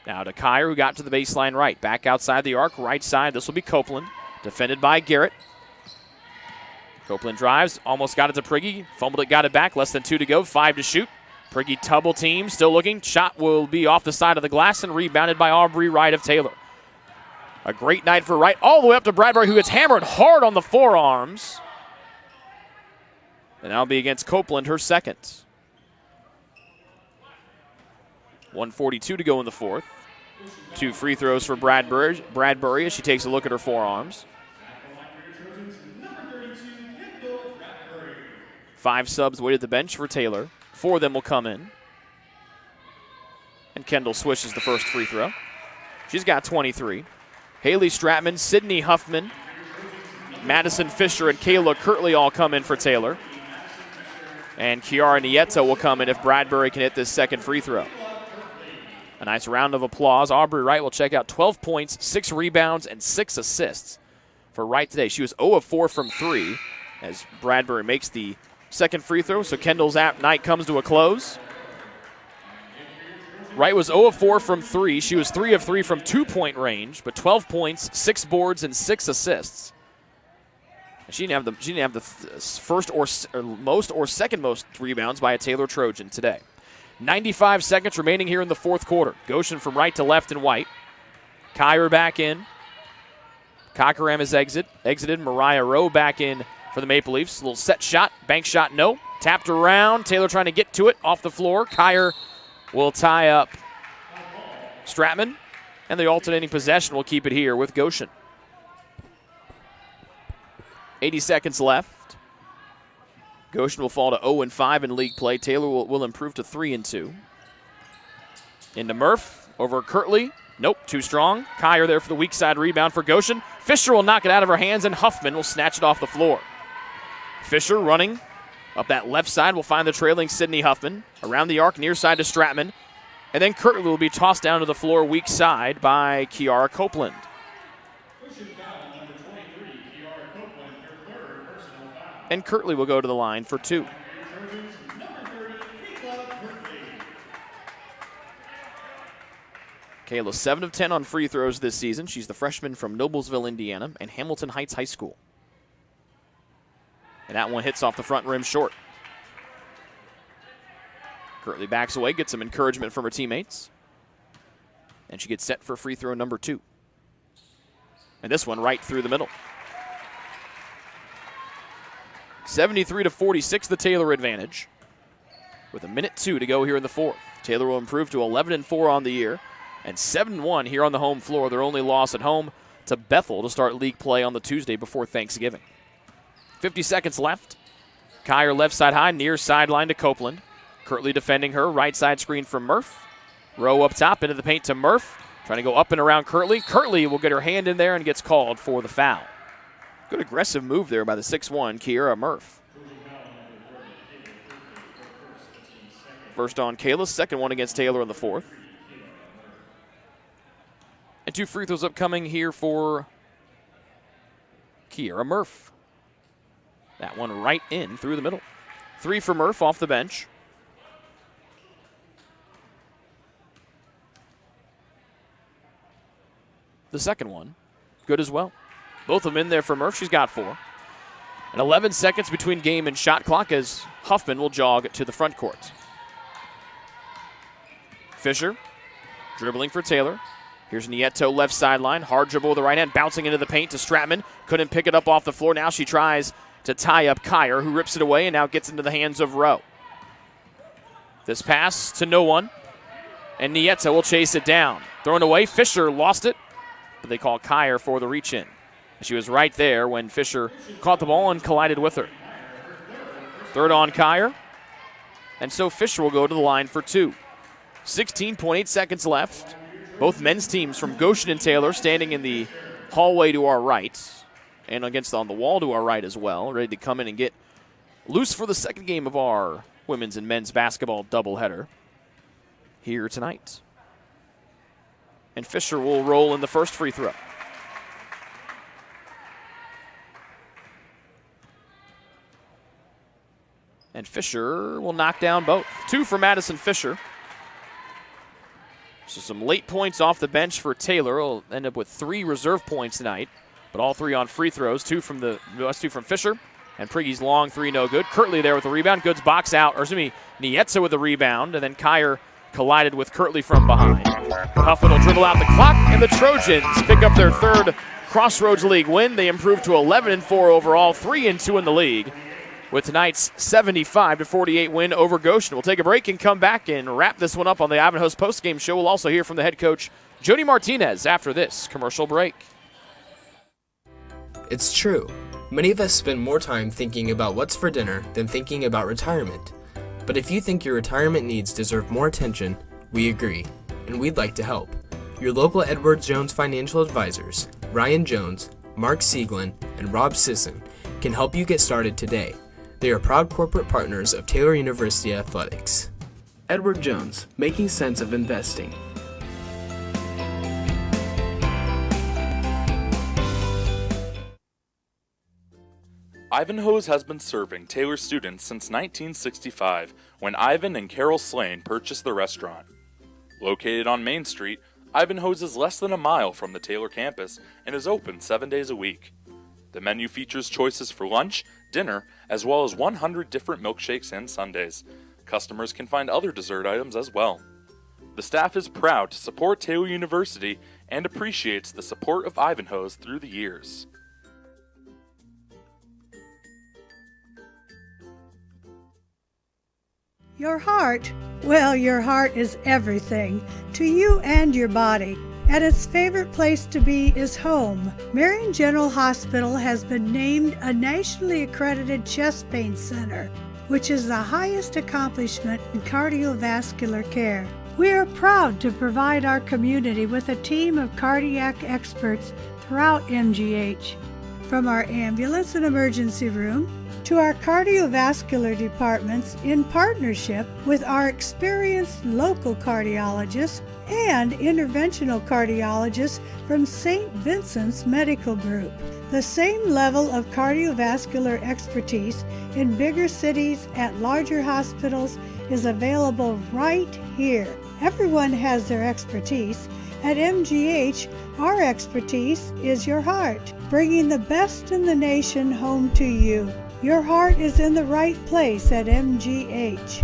Now to Kyer, who got to the baseline right. Back outside the arc, right side. This will be Copeland, defended by Garrett. Copeland drives, almost got it to Prigge. Fumbled it, got it back. Less than 2 to go, 5 to shoot. Prigge double team, still looking. Shot will be off the side of the glass and rebounded by Aubrey Wright of Taylor. A great night for Wright, all the way up to Bradbury, who gets hammered hard on the forearms. And that'll be against Copeland, her second. 1:42 to go in the fourth. 2 free throws for Bradbury as she takes a look at her forearms. 5 subs wait at the bench for Taylor. 4 of them will come in. And Kendall swishes the first free throw. She's got 23. Haley Stratman, Sydney Huffman, Madison Fisher, and Kayla Kirtley all come in for Taylor. And Kiara Nieto will come in if Bradbury can hit this second free throw. A nice round of applause. Aubrey Wright will check out 12 points, 6 rebounds, and 6 assists for Wright today. She was 0 of 4 from 3 as Bradbury makes the second free throw, so Kendall's night comes to a close. Wright was 0 of 4 from 3. She was 3 of 3 from 2-point range, but 12 points, 6 boards, and 6 assists. She didn't have the first or most or second most rebounds by a Taylor Trojan today. 95 seconds remaining here in the fourth quarter. Goshen from right to left and White. Kyer back in. Cockerham has exited. Mariah Rowe back in for the Maple Leafs. A little set shot, bank shot, no. Tapped around. Taylor trying to get to it off the floor. Kyer will tie up Stratman, and the alternating possession will keep it here with Goshen. 80 seconds left. Goshen will fall to 0-5 in league play. Taylor will improve to 3-2. Into Murph, over Kirtley. Nope, too strong. Kyer there for the weak side rebound for Goshen. Fisher will knock it out of her hands, and Huffman will snatch it off the floor. Fisher running up that left side will find the trailing Sydney Huffman. Around the arc, near side to Stratman. And then Kirtley will be tossed down to the floor, weak side by Kiara Copeland. And Kirtley will go to the line for 2. Kayla 7 of 10 on free throws this season. She's the freshman from Noblesville, Indiana, and Hamilton Heights High School. And that one hits off the front rim short. Kirtley backs away, gets some encouragement from her teammates. And she gets set for free throw number 2. And this one right through the middle. 73-46, the Taylor advantage. With 1:02 to go here in the fourth. Taylor will improve to 11-4 on the year and 7-1 here on the home floor. Their only loss at home to Bethel to start league play on the Tuesday before Thanksgiving. 50 seconds left. Kyer left side high, near sideline to Copeland. Kirtley defending her, right side screen from Murph. Rowe up top into the paint to Murph. Trying to go up and around Kirtley. Kirtley will get her hand in there and gets called for the foul. Good aggressive move there by the 6'1", Kiera Murph. First on Kayla, second one against Taylor in the fourth. And 2 free throws upcoming here for Kiera Murph. That one right in through the middle. 3 for Murph off the bench. The second one, good as well. Both of them in there for Murph. She's got 4. And 11 seconds between game and shot clock as Huffman will jog to the front court. Fisher dribbling for Taylor. Here's Nieto left sideline. Hard dribble with the right hand, bouncing into the paint to Stratman. Couldn't pick it up off the floor. Now she tries to tie up Kyer, who rips it away and now gets into the hands of Rowe. This pass to no one. And Nieto will chase it down. Thrown away. Fisher lost it, but they call Kyer for the reach-in. She was right there when Fisher caught the ball and collided with her. Third on Kyer. And so Fisher will go to the line for 2. 16.8 seconds left. Both men's teams from Goshen and Taylor standing in the hallway to our right and on the wall to our right as well, ready to come in and get loose for the second game of our women's and men's basketball doubleheader here tonight. And Fisher will roll in the first free throw. And Fisher will knock down both. 2 for Madison Fisher. So some late points off the bench for Taylor. Will end up with 3 reserve points tonight, but all 3 on free throws. 2 from Fisher. And Prigge's long 3 no good. Kirtley there with the rebound. Goods box out. Nieto with the rebound. And then Kyer collided with Kirtley from behind. Huffman will dribble out the clock, and the Trojans pick up their 3rd Crossroads League win. They improve to 11-4 overall, 3-2 in the league, with tonight's 75-48 win over Goshen. We'll take a break and come back and wrap this one up on the Ivanhoe's postgame show. We'll also hear from the head coach, Jody Martinez, after this commercial break.
It's true. Many of us spend more time thinking about what's for dinner than thinking about retirement. But if you think your retirement needs deserve more attention, we agree, and we'd like to help. Your local Edward Jones financial advisors, Ryan Jones, Mark Sieglin, and Rob Sisson, can help you get started today. They are proud corporate partners of Taylor University Athletics. Edward Jones, making sense of investing.
Ivanhoe's has been serving Taylor students since 1965, when Ivan and Carol Slane purchased the restaurant. Located on Main Street, Ivanhoe's is less than a mile from the Taylor campus and is open 7 days a week. The menu features choices for lunch, dinner, as well as 100 different milkshakes and sundaes. Customers can find other dessert items as well. The staff is proud to support Taylor University and appreciates the support of Ivanhoe's through the years.
Your heart, well, your heart is everything to you and your body, and its favorite place to be is home. Marion General Hospital has been named a nationally accredited chest pain center, which is the highest accomplishment in cardiovascular care. We are proud to provide our community with a team of cardiac experts throughout MGH, from our ambulance and emergency room to our cardiovascular departments, in partnership with our experienced local cardiologists and interventional cardiologists from St. Vincent's Medical Group. The same level of cardiovascular expertise in bigger cities at larger hospitals is available right here. Everyone has their expertise. At MGH, our expertise is your heart, bringing the best in the nation home to you. Your heart is in the right place at MGH.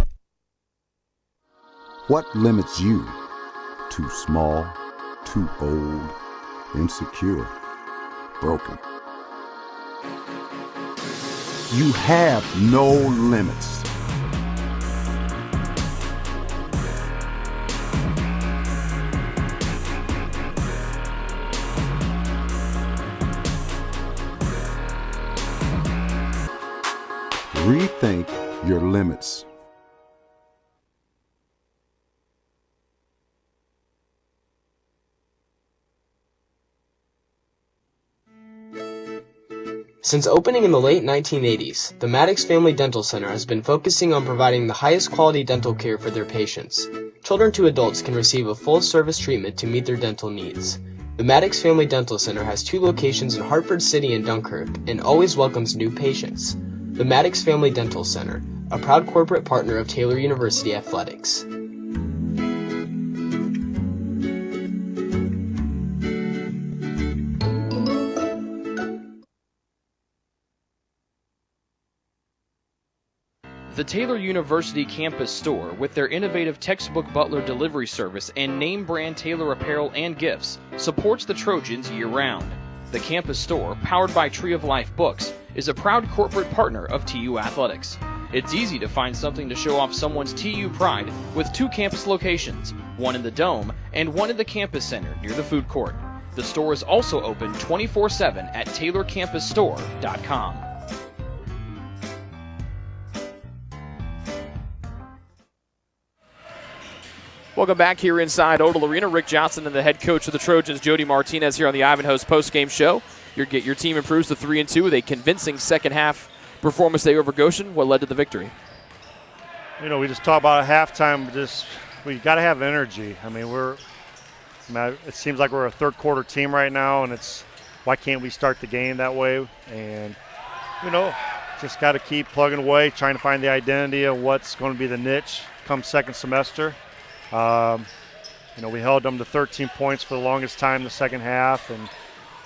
What limits you? Too small, too old, insecure, broken. You have no limits. Rethink your limits.
Since opening in the late 1980s, the Maddox Family Dental Center has been focusing on providing the highest quality dental care for their patients. Children to adults can receive a full-service treatment to meet their dental needs. The Maddox Family Dental Center has 2 locations in Hartford City and Dunkirk and always welcomes new patients. The Maddox Family Dental Center, a proud corporate partner of Taylor University Athletics.
The Taylor University campus store, with their innovative textbook butler delivery service and name brand Taylor apparel and gifts, supports the Trojans year-round. The campus store, powered by Tree of Life Books, is a proud corporate partner of TU Athletics. It's easy to find something to show off someone's TU pride with 2 campus locations, one in the Dome and one in the campus center near the food court. The store is also open 24/7 at TaylorCampusStore.com. Welcome back here inside Odell Arena. Rick Johnson and the head coach of the Trojans, Jody Martinez, here on the Ivanhoe's postgame show. Your team improves to 3-2 with a convincing second half performance day over Goshen. What led to the victory?
You know, we just talked about at halftime. We got to have energy. I mean, it seems like we're a third quarter team right now, and why can't we start the game that way? And you know, just got to keep plugging away, trying to find the identity of what's going to be the niche come second semester. You know, we held them to 13 points for the longest time in the second half, and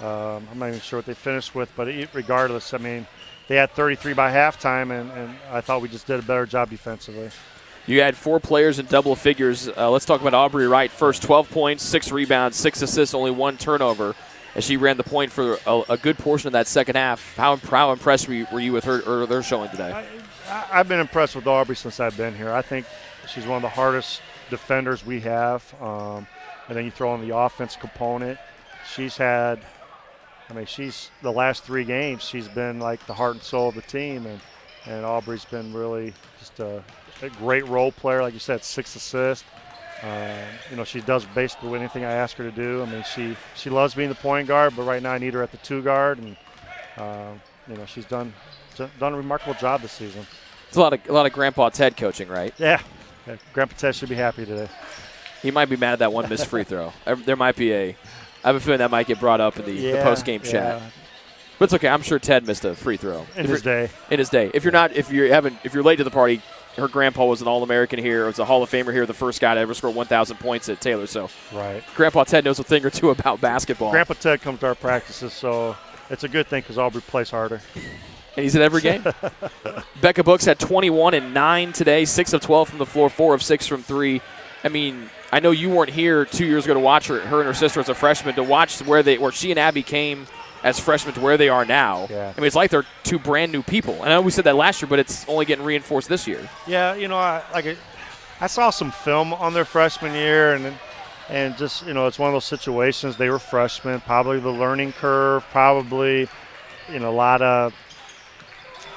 I'm not even sure what they finished with, but regardless, I mean, they had 33 by halftime, and I thought we just did a better job defensively.
You had 4 players in double figures. Let's talk about Aubrey Wright first. 12 points, 6 rebounds, 6 assists, only 1 turnover, as she ran the point for a good portion of that second half. How impressed were you with her or their showing today?
I've been impressed with Aubrey since I've been here. I think she's one of the hardest defenders we have, and then you throw in the offense component. She's had I mean, the last 3 games, she's been like the heart and soul of the team, and Aubrey's been really just a great role player. Like you said, 6 assists. She does basically anything I ask her to do. I mean, she loves being the point guard, but right now I need her at the 2 guard, and she's done a remarkable job this season.
It's a lot of Grandpa Ted coaching, right?
Yeah. Grandpa Ted should be happy today.
He might be mad at that one missed free throw. There might be I have a feeling that might get brought up in the post-game chat. But it's okay. I'm sure Ted missed a free throw
in his day.
If you're late to the party, her grandpa was an All-American here. Was a Hall of Famer here, the first guy to ever score 1,000 points at Taylor. So
right.
Grandpa Ted knows a thing or two about basketball.
Grandpa Ted comes to our practices, so it's a good thing because Aubrey plays harder.
And he's at every game. Becca Books had 21 and 9 today, 6 of 12 from the floor, 4 of 6 from 3. I mean, I know you weren't here 2 years ago to watch her and her sister as a freshman, to watch where she and Abby came as freshmen to where they are now.
Yeah.
I mean, it's like they're 2 brand new people. And I know we said that last year, but it's only getting reinforced this year.
Yeah, I saw some film on their freshman year, and just, it's one of those situations. They were freshmen, probably the learning curve, probably, a lot of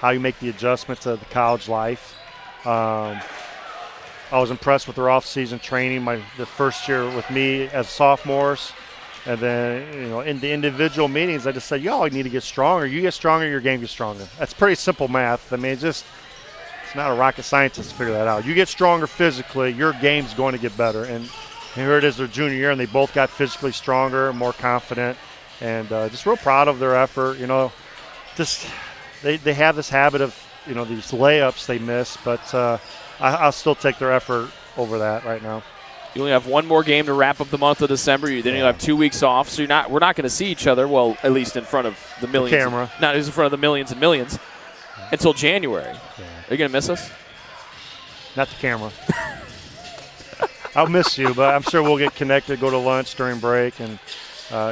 how you make the adjustment to the college life. I was impressed with their off-season training the first year with me as sophomores. And then, in the individual meetings, I just said, y'all need to get stronger. You get stronger, your game gets stronger. That's pretty simple math. I mean, it's not a rocket scientist to figure that out. You get stronger physically, your game's going to get better. And here it is their junior year, and they both got physically stronger, more confident, and just real proud of their effort. They have this habit of, these layups they miss, but I'll still take their effort over that right now.
You only have one more game to wrap up the month of December. Then you'll have 2 weeks off, so we're not going to see each other, well, at least in front of the millions.
The camera.
Not in front of the millions and millions until January. Yeah. Are you going to miss us?
Not the camera. I'll miss you, but I'm sure we'll get connected, go to lunch during break. And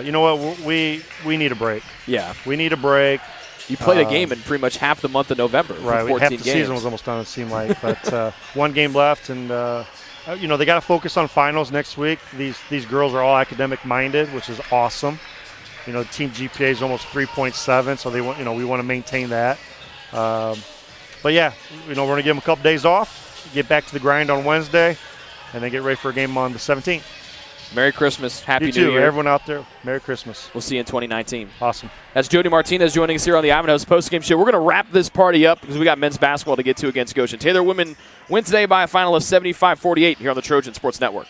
you know what? We need a break.
Yeah.
We need a break.
You played a game in pretty much half the month of November.
Right.
14
half the
games.
season was almost done, it seemed like. But 1 game left, and they got to focus on finals next week. These girls are all academic minded, which is awesome. The team GPA is almost 3.7, so we want to maintain that. But yeah, we're going to give them a couple days off, get back to the grind on Wednesday, and then get ready for a game on the 17th.
Merry Christmas. Happy
you
New
too,
Year.
Everyone out there, Merry Christmas.
We'll see you in 2019.
Awesome.
That's Jody Martinez joining us here on the Ivanhoe's postgame show. We're going to wrap this party up because we got men's basketball to get to against Goshen. Taylor women win today by a final of 75-48 here on the Trojan Sports Network.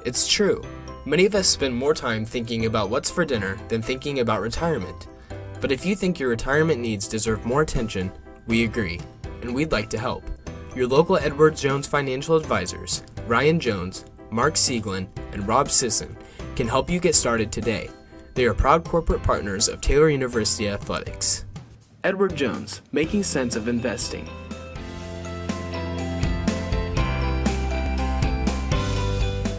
It's true. Many of us spend more time thinking about what's for dinner than thinking about retirement. But if you think your retirement needs deserve more attention, we agree, and we'd like to help. Your local Edward Jones financial advisors, Ryan Jones, Mark Sieglin, and Rob Sisson, can help you get started today. They are proud corporate partners of Taylor University Athletics. Edward Jones, making sense of investing.